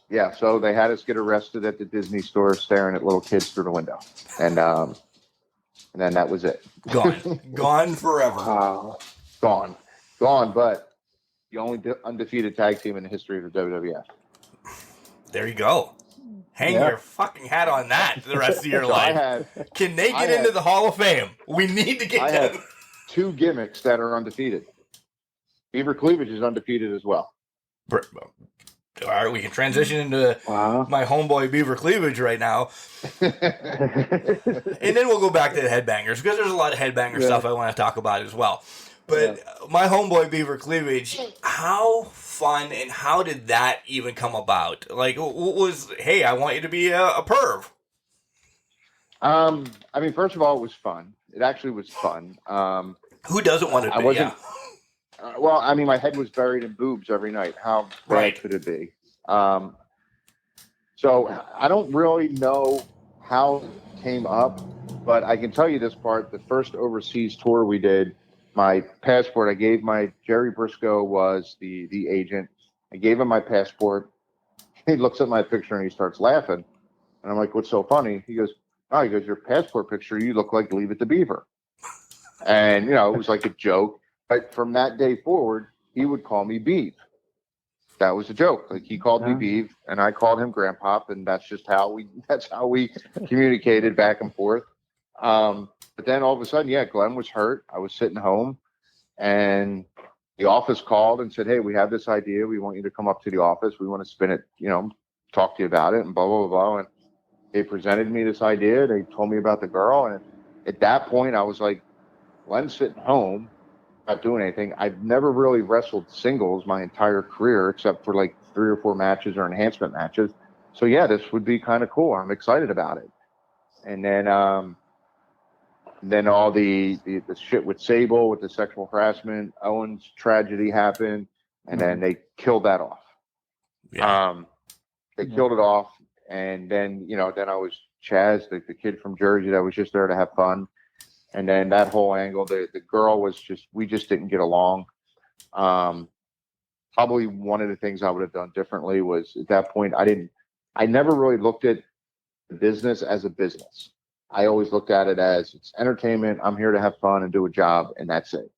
Yeah, so they had us get arrested at the Disney store staring at little kids through the window. And then that was it. Gone forever. Gone. But the only undefeated tag team in the history of the WWF. There you go. Hang your fucking hat on that the rest of your life. Can they get into the Hall of Fame? We need to get them. I have 2 gimmicks that are undefeated. Beaver Cleavage is undefeated as well. All right, we can transition into my homeboy Beaver Cleavage right now. And then we'll go back to the Headbangers, because there's a lot of Headbanger stuff I want to talk about as well. But my homeboy Beaver Cleavage, how fun and how did that even come about? Like, what was, hey, I want you to be a perv? I mean, first of all, it was fun. It actually was fun. Who doesn't want to be? Well, I mean, my head was buried in boobs every night. How bad could it be? So I don't really know how it came up, but I can tell you this part. The first overseas tour we did, my passport, I gave Jerry Briscoe was the agent. I gave him my passport. He looks at my picture and he starts laughing. And I'm like, what's so funny? He goes, your passport picture, you look like Leave It to Beaver. And, it was like a joke. But from that day forward, he would call me Beav. That was a joke. Like, he called me Beav, and I called him Grandpop, and that's how we communicated back and forth. But then all of a sudden, Glenn was hurt. I was sitting home, and the office called and said, hey, we have this idea. We want you to come up to the office. We want to spin it, talk to you about it, and blah, blah, blah. And they presented me this idea. They told me about the girl. And at that point, I was like, Glenn's sitting home, not doing anything. I've never really wrestled singles my entire career, except for like 3 or 4 matches or enhancement matches. So this would be kind of cool. I'm excited about it. And then all the shit with Sable, with the sexual harassment, Owen's tragedy happened, and then they killed that off. They killed it off, and then then I was Chaz, the kid from Jersey that was just there to have fun. And then that whole angle, the girl was we just didn't get along. Probably one of the things I would have done differently was at that point, I never really looked at the business as a business. I always looked at it as it's entertainment. I'm here to have fun and do a job, and that's it.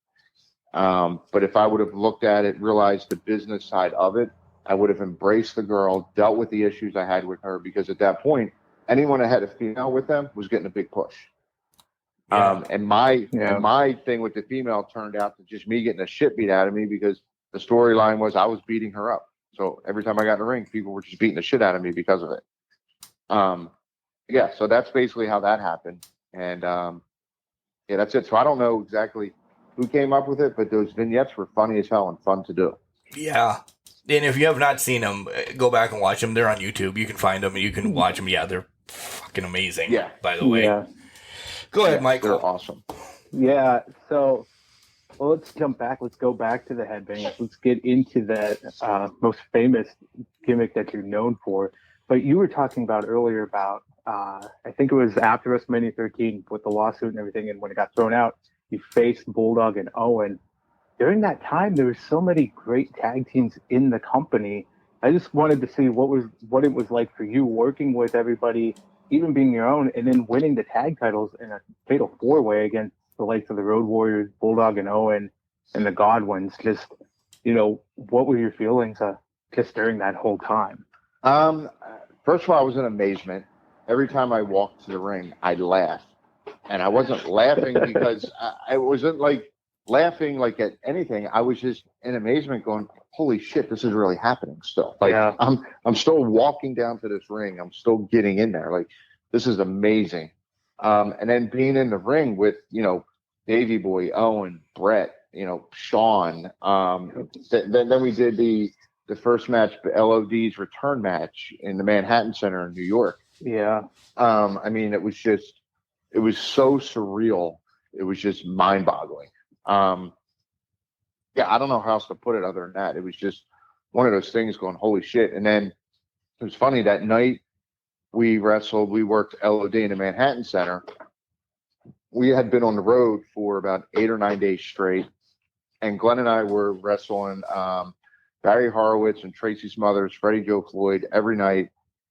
But if I would have looked at it, realized the business side of it, I would have embraced the girl, dealt with the issues I had with her, because at that point, anyone that had a female with them was getting a big push. And my thing with the female turned out to just me getting the shit beat out of me, because the storyline was I was beating her up. So every time I got in the ring, people were just beating the shit out of me because of it. So that's basically how that happened. And that's it. So I don't know exactly who came up with it, but those vignettes were funny as hell and fun to do. Yeah. And if you have not seen them, go back and watch them. They're on YouTube. You can find them and you can watch them. Yeah, they're fucking amazing. Yeah. By the way. Yeah. Go ahead, Yes, Michael. they're awesome. Yeah. So, well, let's jump back. Let's go back to the Headbangers. Let's get into that most famous gimmick that you're known for. But you were talking about earlier about, I think it was after WrestleMania 13 with the lawsuit and everything, and when it got thrown out, you faced Bulldog and Owen. During that time, there were so many great tag teams in the company. I just wanted to see what it was like for you working with everybody, even being your own, and then winning the tag titles in a fatal 4-way against the likes of the Road Warriors, Bulldog and Owen, and the Godwins. Just, what were your feelings just during that whole time? First of all, I was in amazement. Every time I walked to the ring, I'd laugh. And I wasn't laughing because I wasn't like laughing like at anything. I was just in amazement going, holy shit, this is really happening still. Like, yeah. I'm still walking down to this ring. I'm still getting in there. Like, this is amazing. And then being in the ring with, Davey Boy, Owen, Brett, Sean. Then we did the first match, LOD's return match in the Manhattan Center in New York. Yeah. It was so surreal. It was just mind-boggling. I don't know how else to put it other than that. It was just one of those things going, holy shit. And then it was funny that night we worked LOD in the Manhattan Center. We had been on the road for about 8 or 9 days straight. And Glenn and I were wrestling Barry Horowitz and Tracy Smothers, Freddie Joe Floyd every night.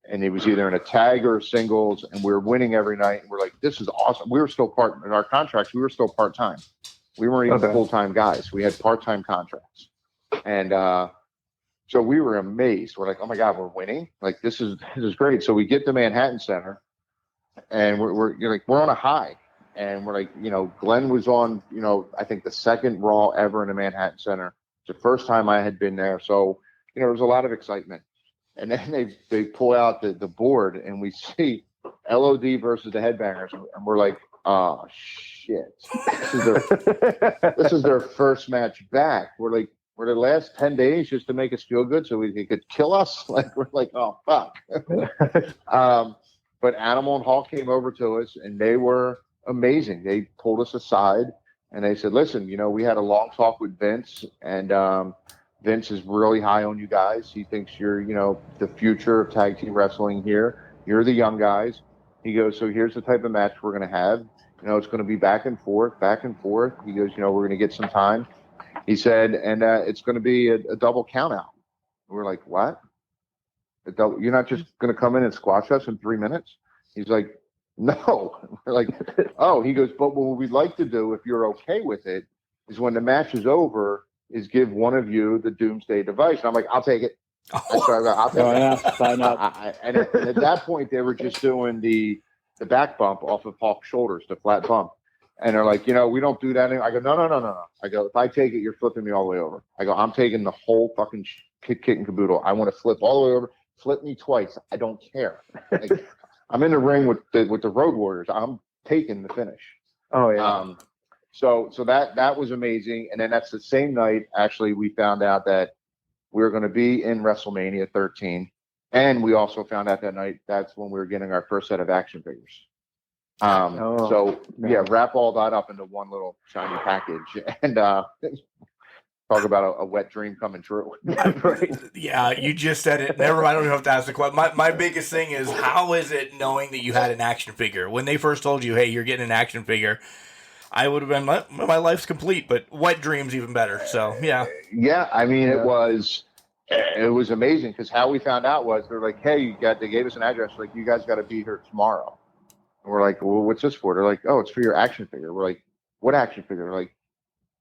And it was either in a tag or singles, and we were winning every night. And we're like, this is awesome. We were still in our contracts. We were still part-time. We weren't even full-time guys. We had part-time contracts. And so we were amazed. We're like, oh my God, we're winning. Like, this is great. So we get to Manhattan Center and we're on a high. And we're like, Glenn was on, I think the second Raw ever in the Manhattan Center. It's the first time I had been there. So, there was a lot of excitement. And then they pull out the board and we see LOD versus the Headbangers. And we're like, oh, shit. This is their first match back. We're like, for the last 10 days just to make us feel good so they could kill us. Like, we're like, oh, fuck. But Animal and Hawk came over to us and they were amazing. They pulled us aside and they said, listen, we had a long talk with Vince and Vince is really high on you guys. He thinks you're, the future of tag team wrestling here. You're the young guys. He goes, so here's the type of match we're going to have. It's going to be back and forth. He goes, we're going to get some time. He said, and it's going to be a double count out. We're like, what? You're not just going to come in and squash us in 3 minutes? He's like, no. We're like, oh, he goes, but what we'd like to do, if you're okay with it, is when the match is over, is give one of you the Doomsday device. And I'm like, I'll take it. I'll take it. Yeah, sign up. And at that point, they were just doing the back bump off of Hawk's shoulders, the flat bump. And they're like, we don't do that anymore. I go, no. I go, if I take it, you're flipping me all the way over. I go, I'm taking the whole fucking kit and caboodle. I want to flip all the way over. Flip me twice. I don't care. Like, I'm in the ring with the Road Warriors. I'm taking the finish. Oh, yeah. So that was amazing. And then that's the same night, actually, we found out that we were going to be in WrestleMania 13. And we also found out that night that's when we were getting our first set of action figures. Wrap all that up into one little shiny package and talk about a wet dream coming true. Right. Yeah, you just said it. Never mind, I don't even have to ask the question. My biggest thing is, how is it knowing that you had an action figure? When they first told you, hey, you're getting an action figure, I would have been, my life's complete, but wet dream's even better. So, yeah. Yeah, it was amazing because how we found out was they're like, hey, they gave us an address. Like, you guys got to be here tomorrow. And we're like, well, what's this for? They're like, oh, it's for your action figure. We're like, what action figure? They're like,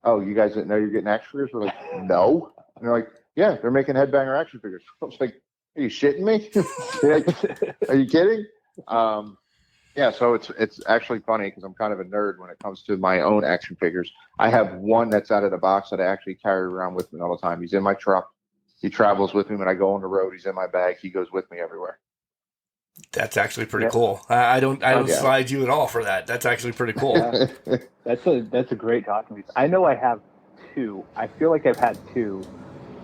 oh, you guys didn't know you're getting action figures? We're like, no. And they're like, yeah, they're making Headbanger action figures. I was like, are you shitting me? Like, are you kidding? So it's actually funny because I'm kind of a nerd when it comes to my own action figures. I have one that's out of the box that I actually carry around with me all the time. He's in my truck. He travels with me when I go on the road. He's in my bag. He goes with me everywhere. That's actually pretty cool. I don't slide you at all for that. That's actually pretty cool. Yeah. That's a great talking piece. I know I have two. I feel like I've had two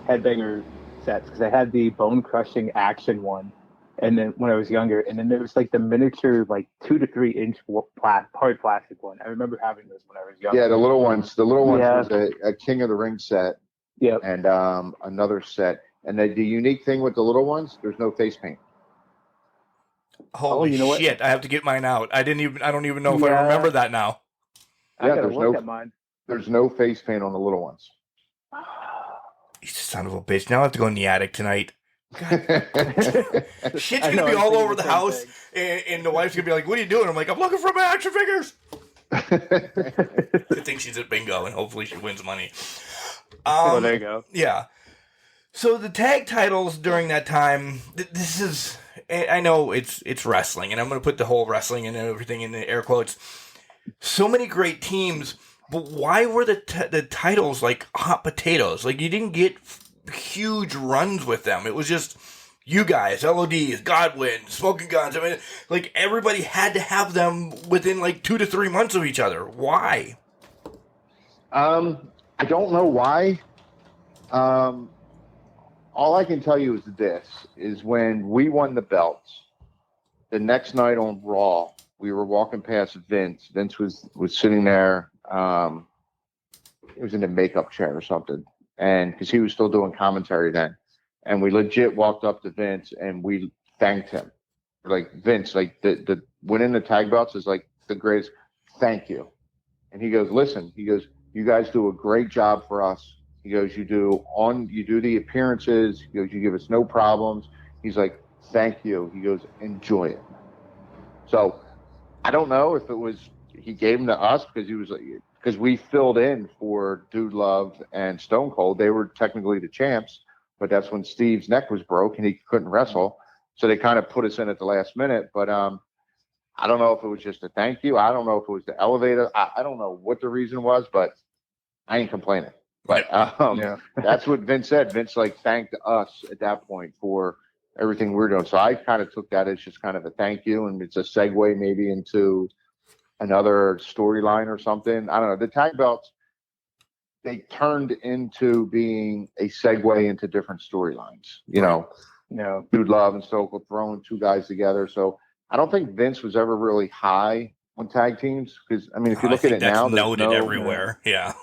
Headbanger sets because I had the bone crushing action one, and then when I was younger, and then there was like the miniature, like 2 to 3 inch hard plastic one. I remember having those when I was younger. Yeah, the little ones. The little ones was a King of the Ring set. Yep. And another set. And the unique thing with the little ones, there's no face paint. Holy shit! I have to get mine out. I don't even know if I remember that now. I gotta look at mine. There's no face paint on the little ones. You son of a bitch! Now I have to go in the attic tonight. Shit's gonna be all over the house, and the wife's gonna be like, "What are you doing?" I'm like, "I'm looking for my action figures." I think she's at bingo, and hopefully she wins money. Well, there you go. Yeah. So the tag titles during that time, this is, I know it's wrestling, and I'm going to put the whole wrestling and everything in the air quotes. So many great teams, but why were the titles like hot potatoes? Like, you didn't get huge runs with them. It was just you guys, LODs, Godwin, Smoking Guns. I mean, like, everybody had to have them within like 2 to 3 months of each other. Why? I don't know why. All I can tell you is this, is when we won the belts, the next night on Raw, we were walking past Vince. Vince was sitting there. He was in a makeup chair or something. And because he was still doing commentary then. And we legit walked up to Vince and we thanked him. Like, Vince, like the winning the tag belts is like the greatest. Thank you. And he goes, listen, he goes, you guys do a great job for us. He goes, you do the appearances. He goes, you give us no problems. He's like, thank you. He goes, enjoy it. So I don't know if it was he gave them to us because we filled in for Dude Love and Stone Cold. They were technically the champs, but that's when Steve's neck was broke and he couldn't wrestle. So they kind of put us in at the last minute. But I don't know if it was just a thank you. I don't know if it was the elevator. I don't know what the reason was, but I ain't complaining. But that's what Vince said. Vince like thanked us at that point for everything we're doing. So I kind of took that as just kind of a thank you, and it's a segue maybe into another storyline or something. I don't know. The tag belts, they turned into being a segue into different storylines. You know, Dude Love and Stone Cold throwing two guys together. So I don't think Vince was ever really high on tag teams because I mean, if you look at it now, that's noted everywhere. Yeah.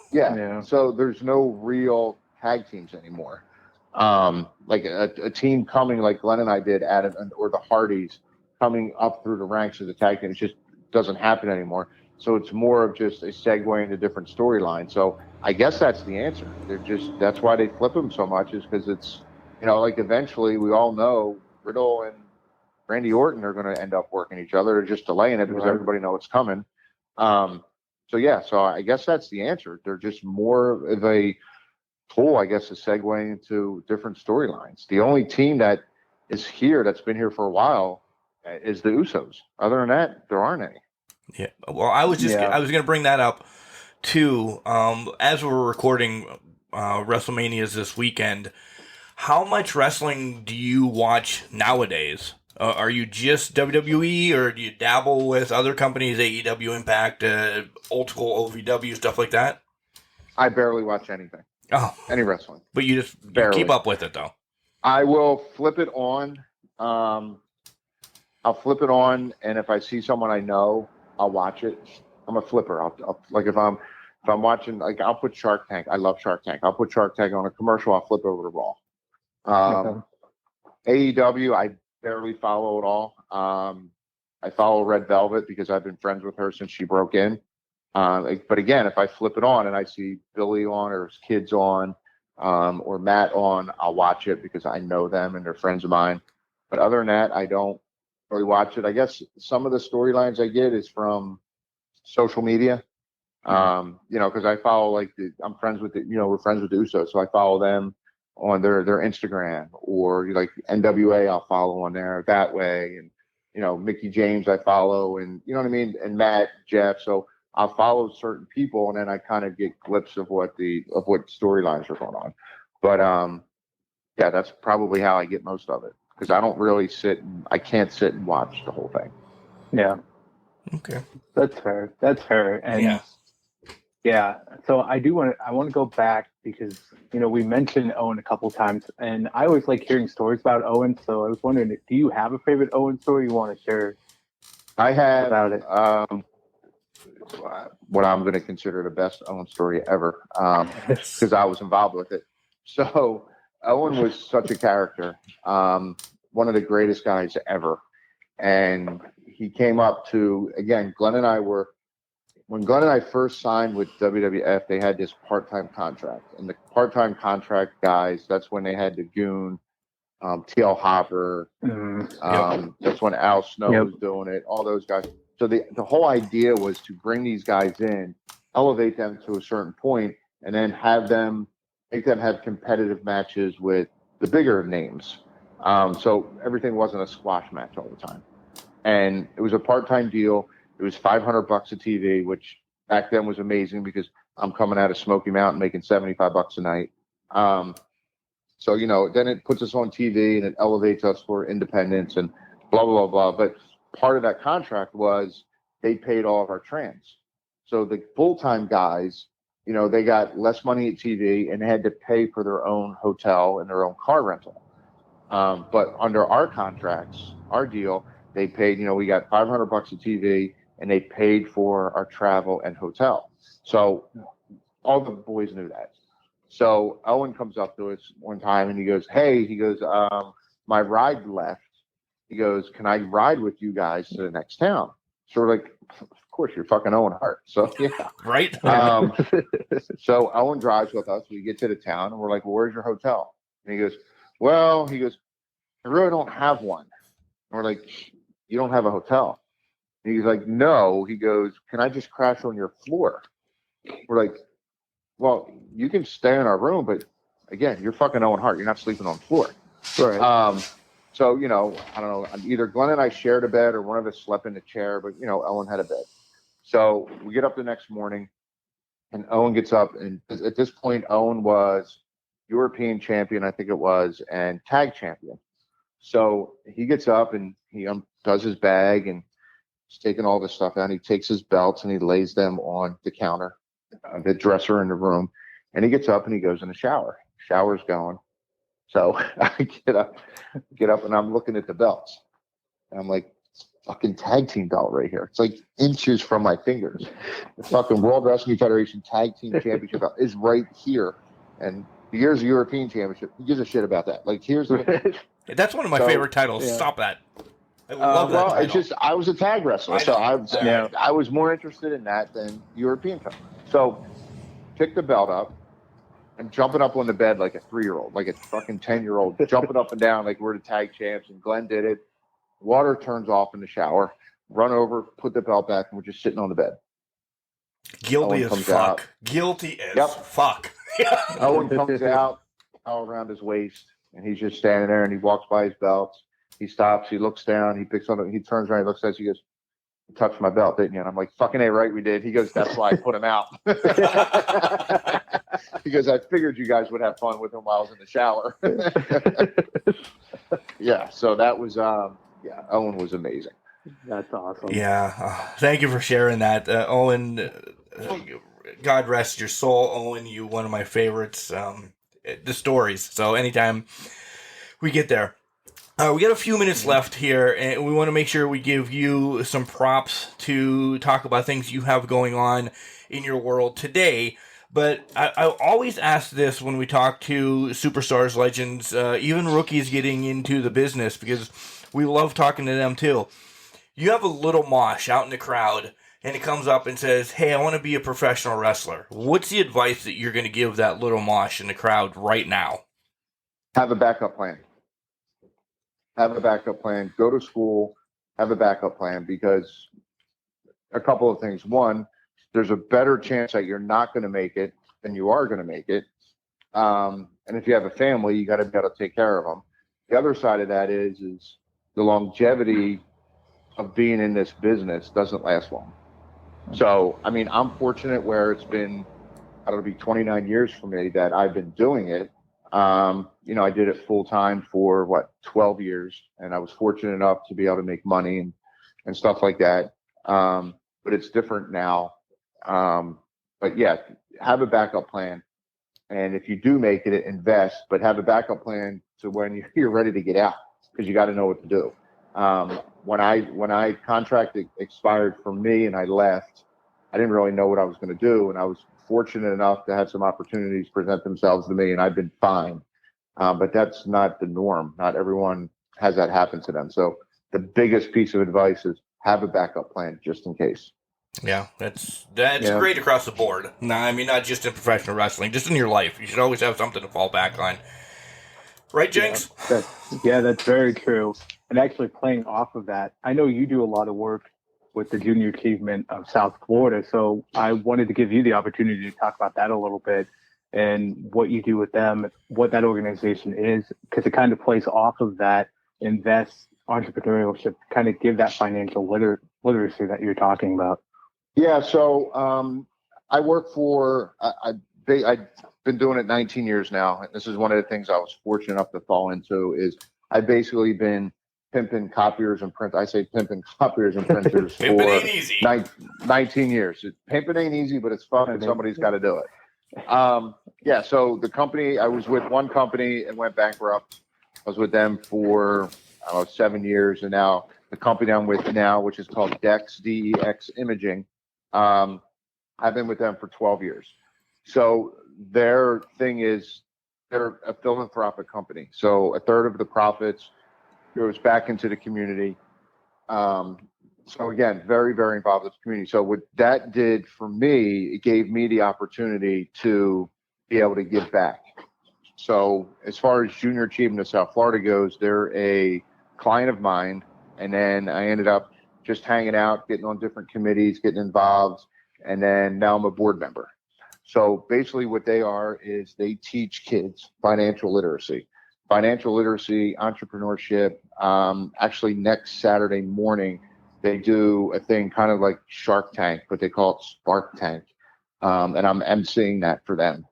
So there's no real tag teams anymore. Like a team coming like Glenn and I did or the Hardys coming up through the ranks of the tag team, it just doesn't happen anymore. So it's more of just a segue into different storylines. So I guess that's the answer. That's why they flip them so much is because it's, like eventually we all know Riddle and Randy Orton are going to end up working each other. They're just delaying it because everybody knows it's coming. So I guess that's the answer. They're just more of a tool, I guess, to segue into different storylines. The only team that is here that's been here for a while is the Usos. Other than that, there aren't any. Yeah. Well, I was going to bring that up too. As we're recording WrestleManias this weekend, how much wrestling do you watch nowadays? Are you just WWE, or do you dabble with other companies, AEW, Impact, old school OVW, stuff like that? I barely watch anything. Oh, any wrestling. But you keep up with it, though. I will flip it on. I'll flip it on, and if I see someone I know, I'll watch it. I'm a flipper. I'll like if I'm watching, like I'll put Shark Tank. I love Shark Tank. I'll put Shark Tank on a commercial. I'll flip over to Raw. AEW, I barely follow at all. I follow Red Velvet because I've been friends with her since she broke in. But again, if I flip it on and I see Billy on or his kids on or Matt on, I'll watch it because I know them and they're friends of mine. But other than that, I don't really watch it. I guess some of the storylines I get is from social media. Because I follow I'm friends with we're friends with the Usos, so I follow them on their Instagram, or like NWA I'll follow on there that way, and Mickey James I follow, and you know what I mean, and Matt, Jeff. So I'll follow certain people, and then I kind of get glimpses of what storylines are going on. But that's probably how I get most of it, because I don't really I can't sit and watch the whole thing. Yeah. Okay. That's fair. That's fair. And yeah. So I want to go back because, we mentioned Owen a couple times, and I always like hearing stories about Owen. So I was wondering, do you have a favorite Owen story you want to share? I have about it. What I'm going to consider the best Owen story ever, because I was involved with it. So Owen was such a character, one of the greatest guys ever. And he came up to, again, when Glenn and I first signed with WWF, they had this part-time contract. And the part-time contract guys, that's when they had the Goon, TL Hopper. That's when Al Snow was doing it, all those guys. So the whole idea was to bring these guys in, elevate them to a certain point, and then make them have competitive matches with the bigger names. So everything wasn't a squash match all the time. And it was a part-time deal. It was $500 a TV, which back then was amazing because I'm coming out of Smoky Mountain making $75 a night. So, then it puts us on TV and it elevates us for independence and blah, blah, blah, blah. But part of that contract was they paid all of our trans. So the full-time guys, they got less money at TV and they had to pay for their own hotel and their own car rental. But under our contracts, our deal, they paid, we got $500 a TV and they paid for our travel and hotel. So all the boys knew that. So Owen comes up to us one time and he goes, my ride left. He goes, can I ride with you guys to the next town? So we're like, of course, you're fucking Owen Hart. So yeah. Right. So Owen drives with us. We get to the town and we're like, well, where's your hotel? And he goes, I really don't have one. And we're like, you don't have a hotel? And he's like, no. He goes, can I just crash on your floor? We're like, well, you can stay in our room, but again, you're fucking Owen Hart. You're not sleeping on the floor. Right. So, I don't know, either Glenn and I shared a bed or one of us slept in a chair, but, Owen had a bed. So we get up the next morning and Owen gets up. And at this point, Owen was European champion, I think it was, and tag champion. So he gets up and he does his bag and he's taking all this stuff out. He takes his belts and he lays them on the counter, the dresser in the room. And he gets up and he goes in the shower. Shower's going. So I get up and I'm looking at the belts. And I'm like, fucking tag team belt right here. It's like inches from my fingers. The fucking World Wrestling Federation Tag Team Championship belt is right here. And here's the European Championship. Who gives a shit about that? Like, here's the... That's one of my favorite titles. Yeah. Stop that. I love that title. It's just, I was a tag wrestler. I was more interested in that than European title. So pick the belt up. I'm jumping up on the bed like a 3-year-old, like a fucking 10-year-old, jumping up and down like we're the tag champs. And Glenn did it. Water turns off in the shower. Run over, put the belt back, and we're just sitting on the bed. Guilty as fuck. Out. Guilty as fuck. Owen comes out, all around his waist, and he's just standing there. And he walks by his belts. He stops. He looks down. He picks on it. He turns around. He looks at us. He goes, "You touched my belt, didn't you?" And I'm like, "Fucking A, right, we did." He goes, "That's why I put him out." He goes, "I figured you guys would have fun with him while I was in the shower." Yeah, so that was, Owen was amazing. That's awesome. Yeah, thank you for sharing that, Owen. God rest your soul, Owen. You one of my favorites. The stories. So anytime we get there. We got a few minutes left here, and we want to make sure we give you some props to talk about things you have going on in your world today. But I always ask this when we talk to superstars, legends, even rookies getting into the business, because we love talking to them too. You have a little Mosh out in the crowd, and it comes up and says, "Hey, I want to be a professional wrestler." What's the advice that you're going to give that little Mosh in the crowd right now? Have a backup plan. Have a backup plan. Go to school. Have a backup plan, because a couple of things. One, there's a better chance that you're not going to make it than you are going to make it. And if you have a family, you got to be able to take care of them. The other side of that is the longevity of being in this business doesn't last long. So, I mean, I'm fortunate where it's been, it'll be 29 years for me that I've been doing it. I did it full time for 12 years, and I was fortunate enough to be able to make money and stuff like that. But it's different now. But yeah, have a backup plan. And if you do make it, invest, but have a backup plan to when you're ready to get out, because you got to know what to do. When I contract expired for me and I left, I didn't really know what I was going to do. And I was fortunate enough to have some opportunities present themselves to me, and I've been fine. But that's not the norm. Not everyone has that happen to them. So the biggest piece of advice is have a backup plan just in case. Yeah, that's great across the board. No, I mean, not just in professional wrestling, just in your life. You should always have something to fall back on. Right, Jinx? That's very true. And actually playing off of that, I know you do a lot of work with the Junior Achievement of South Florida. So I wanted to give you the opportunity to talk about that a little bit and what you do with them, what that organization is, because it kind of plays off of that invest entrepreneurship, kind of give that financial literacy that you're talking about. Yeah, so I work for, I've been doing it 19 years now. And this is one of the things I was fortunate enough to fall into is I've basically been pimping copiers and print. I say pimping copiers and printers Pimping for ain't easy. 19 years. Pimping ain't easy, but it's fun and somebody's got to do it. Yeah, so the company, I was with one company and went bankrupt. I was with them for 7 years, and now the company I'm with now, which is called DEX, DEX Imaging, I've been with them for 12 years. So their thing is they're a philanthropic company. So a third of the profits goes back into the community. So again, very, very involved with the community. So what that did for me, it gave me the opportunity to be able to give back. So as far as Junior Achievement of South Florida goes, they're a client of mine. And then I ended up just hanging out, getting on different committees, getting involved. And then now I'm a board member. So basically what they are is they teach kids financial literacy, entrepreneurship. Actually, next Saturday morning, they do a thing kind of like Shark Tank, but they call it Spark Tank. And I'm emceeing that for them.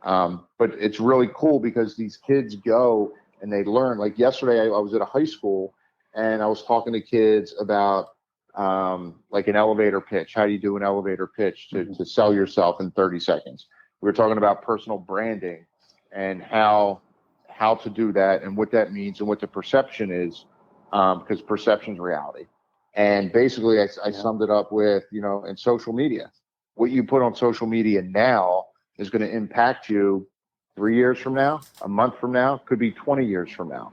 But it's really cool because these kids go and they learn. Like yesterday, I was at a high school and I was talking to kids about like an elevator pitch. How do you do an elevator pitch to sell yourself in 30 seconds? We were talking about personal branding and how to do that and what that means and what the perception is, because perception's reality. And basically, I summed it up with, in social media, what you put on social media now is going to impact you 3 years from now, a month from now, could be 20 years from now,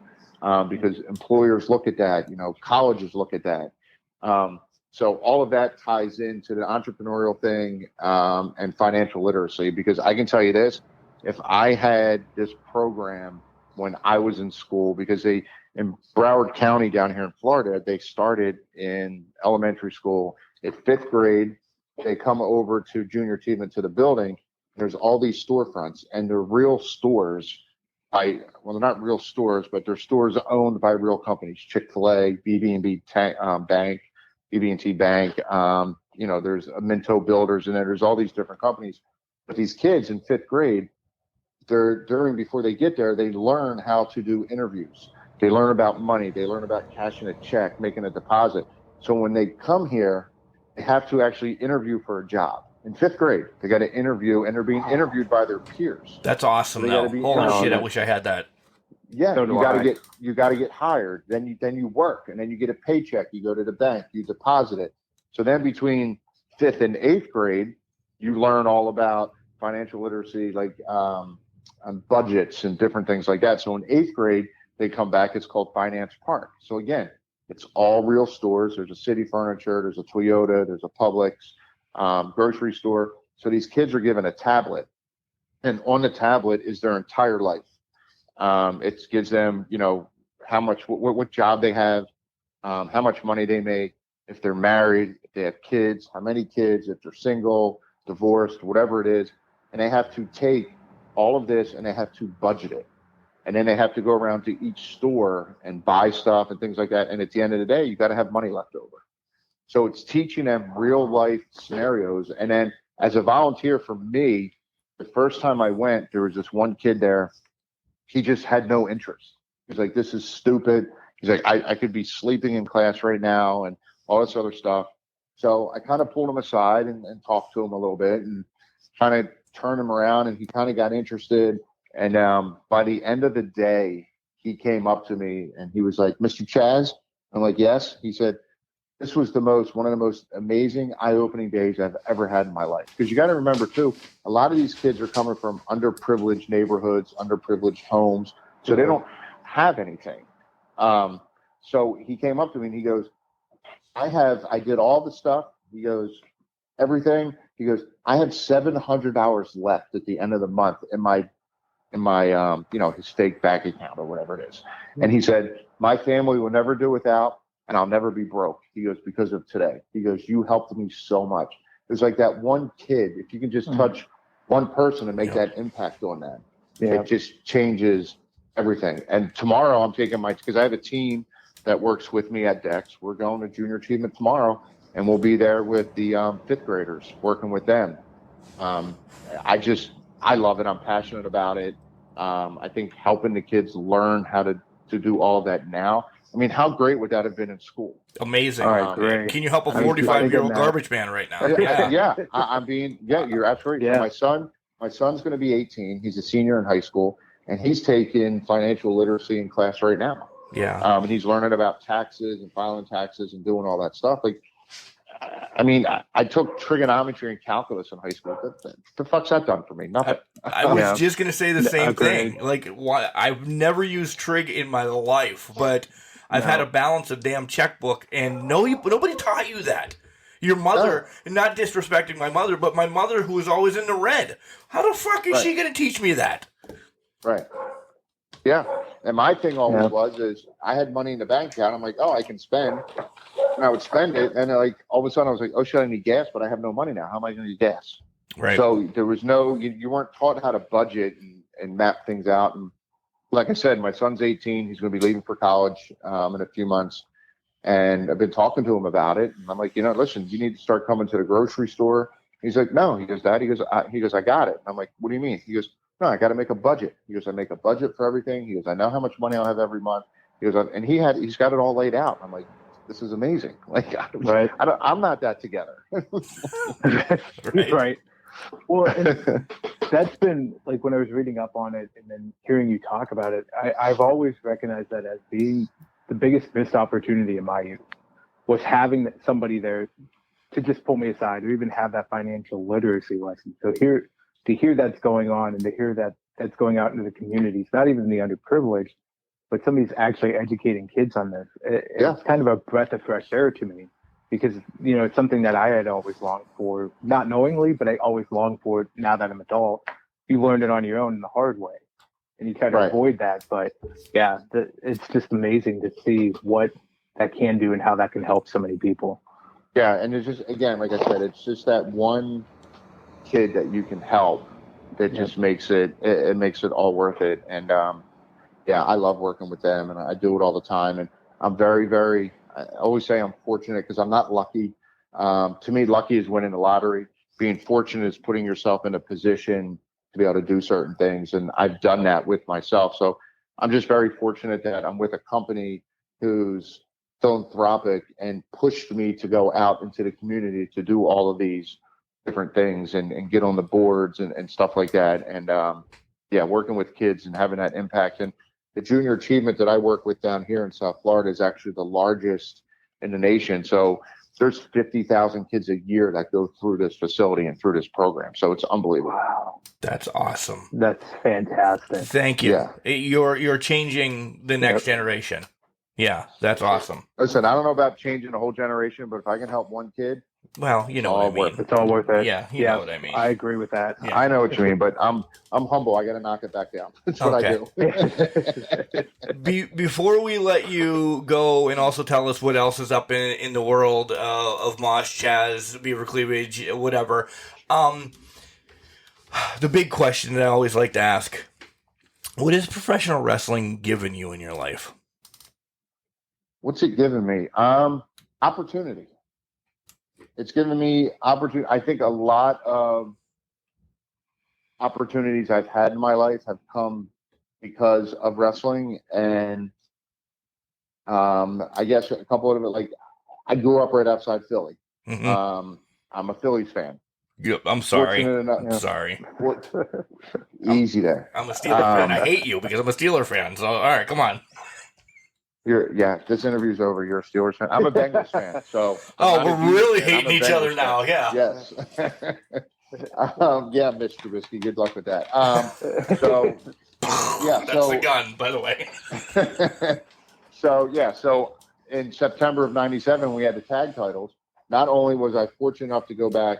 because employers look at that, colleges look at that. So all of that ties into the entrepreneurial thing and financial literacy, because I can tell you this, if I had this program when I was in school, because in Broward County down here in Florida, they started in elementary school at 5th grade. They come over to Junior Achievement to the building. There's all these storefronts, and they're real stores. They're not real stores, but they're stores owned by real companies. Chick-fil-A, BB&B Bank, BB&T Bank. There's Minto Builders, and there's all these different companies. But these kids in 5th grade, before they get there, they learn how to do interviews. They learn about money. They learn about cashing a check, making a deposit. So when they come here, they have to actually interview for a job. In 5th grade, they got to interview, and they're being interviewed by their peers. That's awesome, though. Holy shit, I wish I had that. Yeah, you got to get hired. Then you work, and then you get a paycheck. You go to the bank, you deposit it. So then between 5th and 8th grade, you learn all about financial literacy, like budgets and different things like that. So in 8th grade, they come back. It's called Finance Park. So again, it's all real stores. There's a City Furniture, there's a Toyota, there's a Publix, grocery store. So these kids are given a tablet, and on the tablet is their entire life. It gives them, what job they have, how much money they make, if they're married, if they have kids, how many kids, if they're single, divorced, whatever it is. And they have to take all of this and they have to budget it. And then they have to go around to each store and buy stuff and things like that. And at the end of the day, you got to have money left over. So it's teaching them real life scenarios. And then as a volunteer for me, the first time I went, there was this one kid there. he just had no interest. He's like, this is stupid. He's like, I could be sleeping in class right now and all this other stuff. So I kind of pulled him aside and talked to him a little bit and kind of turned him around, and he kind of got interested. And by the end of the day, he came up to me and he was like, Mr. Chaz? I'm like, yes. He said, this was one of the most amazing, eye-opening days I've ever had in my life. Because you got to remember, too, a lot of these kids are coming from underprivileged neighborhoods, underprivileged homes, so they don't have anything. So he came up to me and he goes, I did all the stuff. He goes, everything. He goes, I have 700 hours left at the end of the month in my his fake bank account or whatever it is. And he said, my family will never do without, and I'll never be broke. He goes, because of today. He goes, you helped me so much. It's like that one kid, if you can just touch one person and make that impact on that, it just changes everything. And tomorrow I'm taking because I have a team that works with me at Dex. We're going to junior achievement tomorrow, and we'll be there with the fifth graders, working with them. I love it. I'm passionate about it. I think helping the kids learn how to do all of that now. I mean, how great would that have been in school? Amazing. All right, great. Can you help a 45-year-old garbage man right now? Yeah. You're absolutely right. Yeah. So my son's going to be 18. He's a senior in high school, and he's taking financial literacy in class right now. Yeah. And he's learning about taxes and filing taxes and doing all that stuff. Like, I mean, I took trigonometry and calculus in high school. What the fuck's that done for me? Nothing. I was just going to say the same thing. Like, I've never used trig in my life, but I've had to balance a damn checkbook, and nobody taught you that. Your mother, not disrespecting my mother, but my mother, who was always in the red. How the fuck is she going to teach me that? Right. Yeah. And my thing always is I had money in the bank account. I'm like, I can spend. And I would spend it. And like all of a sudden I was like, shit, I need gas, but I have no money now. How am I going to use gas? Right. So there was you weren't taught how to budget and map things out. And like I said, my son's 18. He's going to be leaving for college in a few months. And I've been talking to him about it. And I'm like, listen, you need to start coming to the grocery store. He's like, no. He goes, Dad. He goes, I got it. And I'm like, what do you mean? He goes, no, I got to make a budget. He goes, I make a budget for everything. He goes, I know how much money I'll have every month. He goes, and he's got it all laid out. I'm like, this is amazing. Like, I'm not that together. Right. Well, and that's been like when I was reading up on it and then hearing you talk about it, I've always recognized that as being the biggest missed opportunity in my youth was having somebody there to just pull me aside or even have that financial literacy lesson. So to hear that's going on and to hear that's going out into the communities, not even the underprivileged, but somebody's actually educating kids on this. It's kind of a breath of fresh air to me because, it's something that I had always longed for, not knowingly, but I always longed for it now that I'm an adult. You learned it on your own in the hard way and you try to avoid that. But yeah, it's just amazing to see what that can do and how that can help so many people. Yeah. And it's just, again, like I said, it's just that one kid that you can help that just makes it all worth it. And I love working with them, and I do it all the time. And I'm very, very, I always say I'm fortunate because I'm not lucky. To me, lucky is winning the lottery. Being fortunate is putting yourself in a position to be able to do certain things. And I've done that with myself. So I'm just very fortunate that I'm with a company who's philanthropic and pushed me to go out into the community to do all of these different things and get on the boards and stuff like that. And working with kids and having that impact. And the junior achievement that I work with down here in South Florida is actually the largest in the nation. So there's 50,000 kids a year that go through this facility and through this program. So it's unbelievable. Wow. That's awesome. That's fantastic. Thank you. Yeah. You're changing the next generation. Yeah, that's awesome. Listen, I don't know about changing the whole generation, but if I can help one kid, well, you know what I mean. It's all worth it. Yeah, you know what I mean. I agree with that. Yeah. I know what you mean, but I'm humble. I got to knock it back down. That's what I do. Before we let you go and also tell us what else is up in the world of Mosh, Chaz, Beaver Cleavage, whatever, the big question that I always like to ask, what has professional wrestling given you in your life? What's it given me? Opportunity. It's given me opportunity. I think a lot of opportunities I've had in my life have come because of wrestling. And I guess a couple of it, like I grew up right outside Philly. Mm-hmm. I'm a Phillies fan. Yep, I'm sorry. Fortunate enough, I'm sorry. Easy there. I'm a Steeler fan. I hate you because I'm a Steeler fan. So, all right, come on. This interview's over. You're a Steelers fan. I'm a Bengals fan. So, we're really hating each other now. Yeah. Yes. Yeah, Mitch Trubisky. Good luck with that. So, yeah. That's the gun, by the way. So in September of '97, we had the tag titles. Not only was I fortunate enough to go back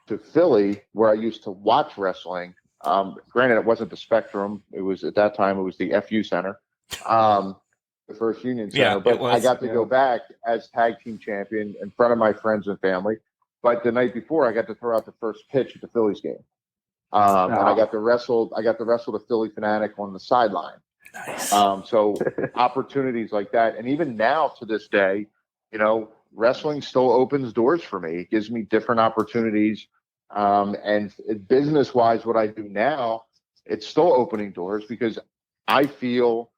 to Philly, where I used to watch wrestling. Granted, it wasn't the Spectrum. It was at that time. It was the FU Center, the First Union Center. Yeah, but I got to go back as tag team champion in front of my friends and family. But the night before, I got to throw out the first pitch at the Phillies game, and I got to wrestle. The Philly Fanatic on the sideline. Nice. So opportunities like that, and even now to this day, wrestling still opens doors for me. It gives me different opportunities. And business-wise, what I do now, it's still opening doors because I feel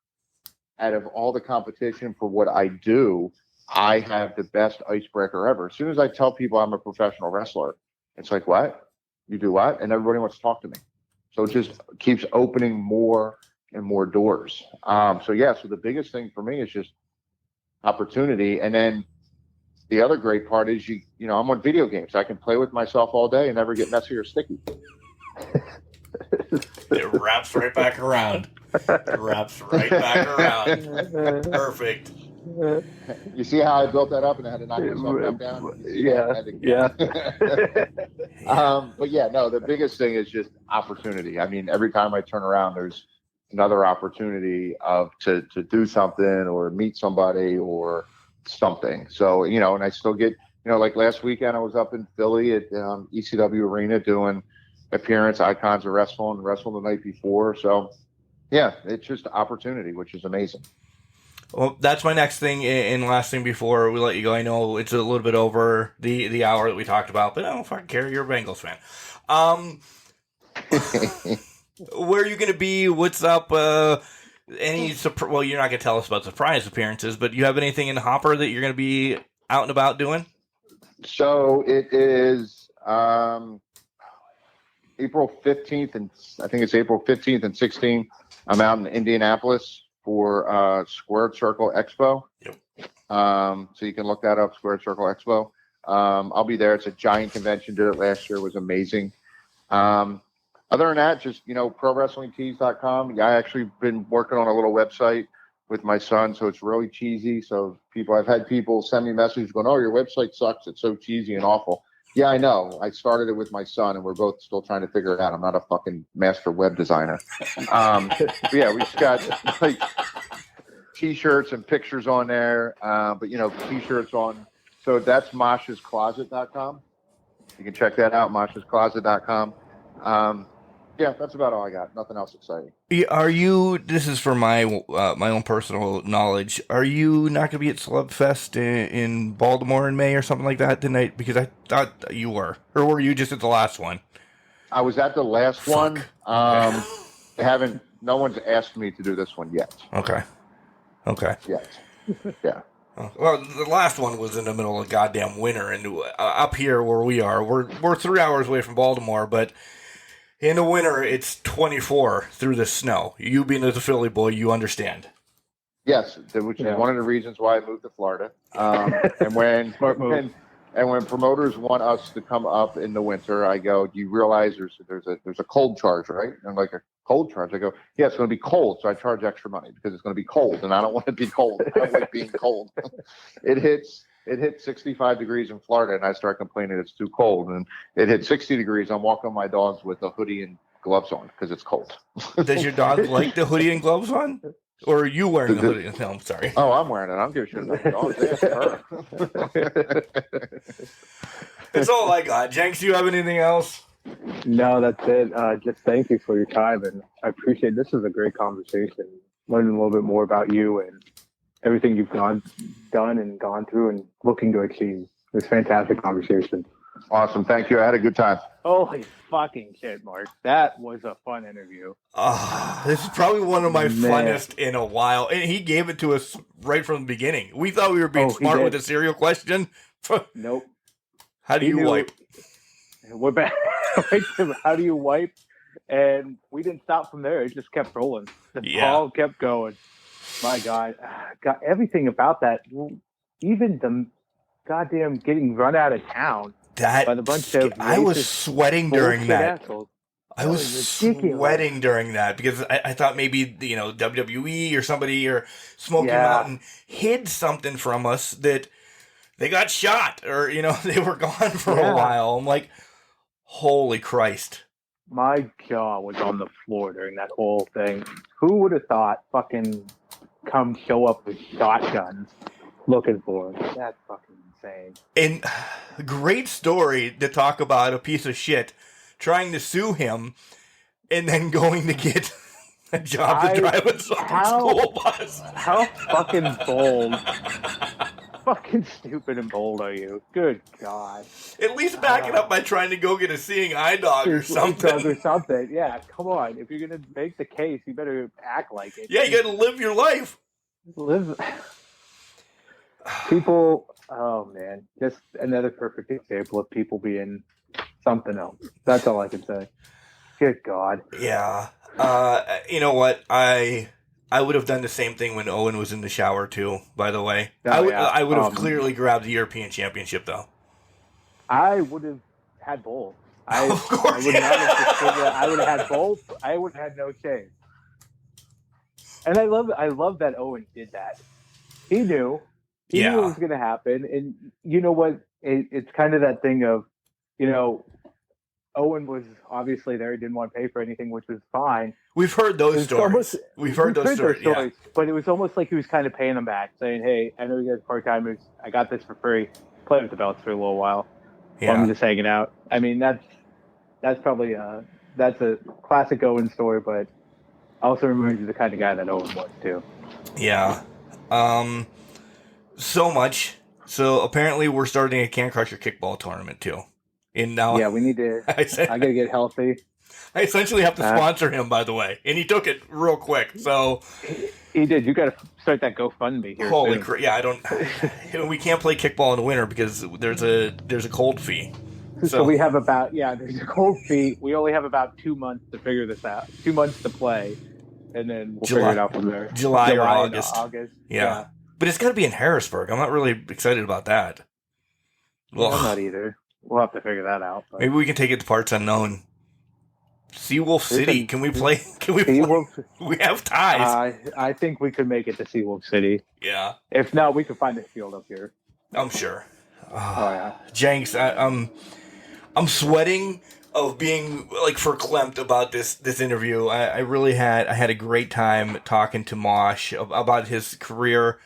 out of all the competition for what I do, I have the best icebreaker ever. As soon as I tell people I'm a professional wrestler, it's like, what? You do what? And everybody wants to talk to me. So it just keeps opening more and more doors. So the biggest thing for me is just opportunity. And then the other great part is I'm on video games. I can play with myself all day and never get messy or sticky. It wraps right back around. Perfect. You see how I built that up and I had to knock myself back down? Yeah. The biggest thing is just opportunity. I mean, every time I turn around, there's another opportunity to do something or meet somebody or something. So, and I still get, like last weekend I was up in Philly at ECW Arena doing appearance, Icons of Wrestling the night before. So, yeah, it's just opportunity, which is amazing. Well, that's my next thing and last thing before we let you go. I know it's a little bit over the hour that we talked about, but I don't fucking care. You're a Bengals fan. Where are you going to be? What's up? Well, you're not going to tell us about surprise appearances, but you have anything in the hopper that you're going to be out and about doing? So it is April 15th, and I think it's April 15th and 16th. I'm out in Indianapolis for Squared Circle Expo. Yep. So you can look that up, Squared Circle Expo. I'll be there. It's a giant convention. Did it last year. It was amazing. Other than that, just, ProWrestlingTees.com. I actually been working on a little website with my son, so it's really cheesy. So I've had people send me messages going, "Oh, your website sucks. It's so cheesy and awful." Yeah, I know. I started it with my son, and we're both still trying to figure it out. I'm not a fucking master web designer. We just got like T-shirts and pictures on there. T-shirts on. So that's moshescloset.com. You can check that out, moshescloset.com. That's about all I got. Nothing else exciting. Are you? This is for my own personal knowledge. Are you not going to be at Celebfest in Baltimore in May or something like that tonight? Because I thought you were, or were you just at the last one? I was at the last one. No one's asked me to do this one yet. Okay. Yet. Yeah. Well, the last one was in the middle of goddamn winter, and up here where we are, we're 3 hours away from Baltimore, but in the winter, it's 24 through the snow. You being a Philly boy, you understand. Yes, which is one of the reasons why I moved to Florida. And when promoters want us to come up in the winter, I go, "Do you realize there's a cold charge, right?" And I'm like, "A cold charge?" I go, "Yeah, it's going to be cold, so I charge extra money because it's going to be cold, and I don't want to be cold. I don't like being cold." It hits 65 degrees in Florida, and I start complaining it's too cold. And it hit 60 degrees. I'm walking my dogs with a hoodie and gloves on because it's cold. Does your dog like the hoodie and gloves on? Or are you wearing the hoodie? No, I'm sorry. Oh, I'm wearing it. I don't give a shit about the dogs. That's all I got. Jenks, do you have anything else? No, that's it. Just thank you for your time, and I appreciate this. Is a great conversation. Learning a little bit more about you and everything you've done and gone through and looking to achieve. It was a fantastic conversation. Awesome. Thank you. I had a good time. Holy fucking shit, Mark. That was a fun interview. This is probably one of my Man. funnest in a while. And he gave it to us right from the beginning. We thought we were being Oh, he smart did. with a cereal question. Nope. How do He you knew- wipe? We're back. How do you wipe? And we didn't stop from there. It just kept rolling. The ball kept going. My God. Everything about that, even the goddamn getting run out of town by the bunch of I was racist sweating during bullshit that. assholes. I That was was ridiculous. sweating during that because I thought maybe, WWE or somebody or Smoky Mountain hid something from us that they got shot or, they were gone for a while. I'm like, holy Christ. My jaw was on the floor during that whole thing. Who would have thought fucking come show up with shotguns looking for us? That's fucking insane. And great story to talk about a piece of shit trying to sue him and then going to get a job to drive a school bus. How fucking bold, fucking stupid and bold are you? Good God. At least back it up by trying to go get a seeing eye dog or something. Yeah, come on. If you're going to make the case, you better act like it. Yeah, you got to live your life. People, oh man, just another perfect example of people being something else. That's all I can say. Good God. Yeah. You know what? I would have done the same thing when Owen was in the shower too, by the way. I would have clearly grabbed the European Championship though. I would have had both. Of course. I would have had both. I would have had no shame. And I love that Owen did that. He knew. He knew what was going to happen. And you know what? It's kind of that thing of, Owen was obviously there. He didn't want to pay for anything, which was fine. We've heard those stories. We've heard those stories. Yeah. But it was almost like he was kind of paying them back, saying, hey, I know you guys are part-timers. I got this for free. Play with the belts for a little while. Yeah. I'm just hanging out. I mean, that's probably that's a classic Owen story, but also reminds you the kind of guy that Owen was, too. Yeah. So much. So apparently we're starting a Can Crusher kickball tournament, too. And now, yeah, we need to. I got to get healthy. I essentially have to sponsor him, by the way, and he took it real quick. So he did. You got to start that GoFundMe here. Holy crap! Yeah, I don't. We can't play kickball in the winter because there's a cold fee. So we have there's a cold fee. We only have about 2 months to figure this out. 2 months to play, and then we'll figure it out from there. July or August. Yeah, but it's got to be in Harrisburg. I'm not really excited about that. Well, I'm not either. We'll have to figure that out. But. Maybe we can take it to parts unknown. Seawolf City. Can we play? We have ties. I think we could make it to Seawolf City. Yeah. If not, we could find a field up here. I'm sure. Yeah. Jenks, I'm sweating of being verklempt about this interview. I really had a great time talking to Mosh about his career.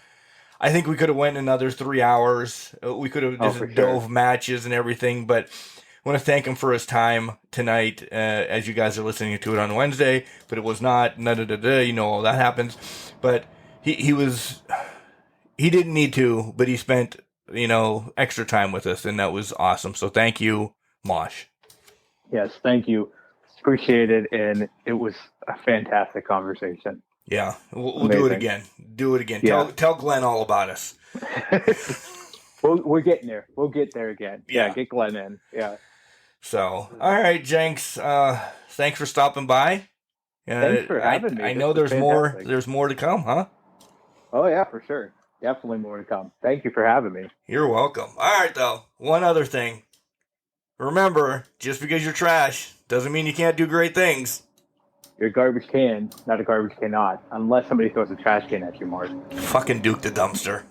I think we could have went another 3 hours. We could have just dove matches and everything, but I want to thank him for his time tonight, as you guys are listening to it on Wednesday, but it was not, all that happens. But he didn't need to, but he spent, extra time with us, and that was awesome. So thank you, Mosh. Yes, thank you. Appreciate it, and it was a fantastic conversation. Yeah, we'll do it again. Do it again. Yeah. Tell Glenn all about us. We're getting there. We'll get there again. Yeah, get Glenn in. Yeah. So, all right, Jenks. Thanks for stopping by. Thanks for having me. I know there's more. There's more to come, huh? Oh yeah, for sure. Definitely more to come. Thank you for having me. You're welcome. All right, though. One other thing. Remember, just because you're trash doesn't mean you can't do great things. You're a garbage can, not a garbage cannot, unless somebody throws a trash can at you, Mark. Fucking Duke the dumpster.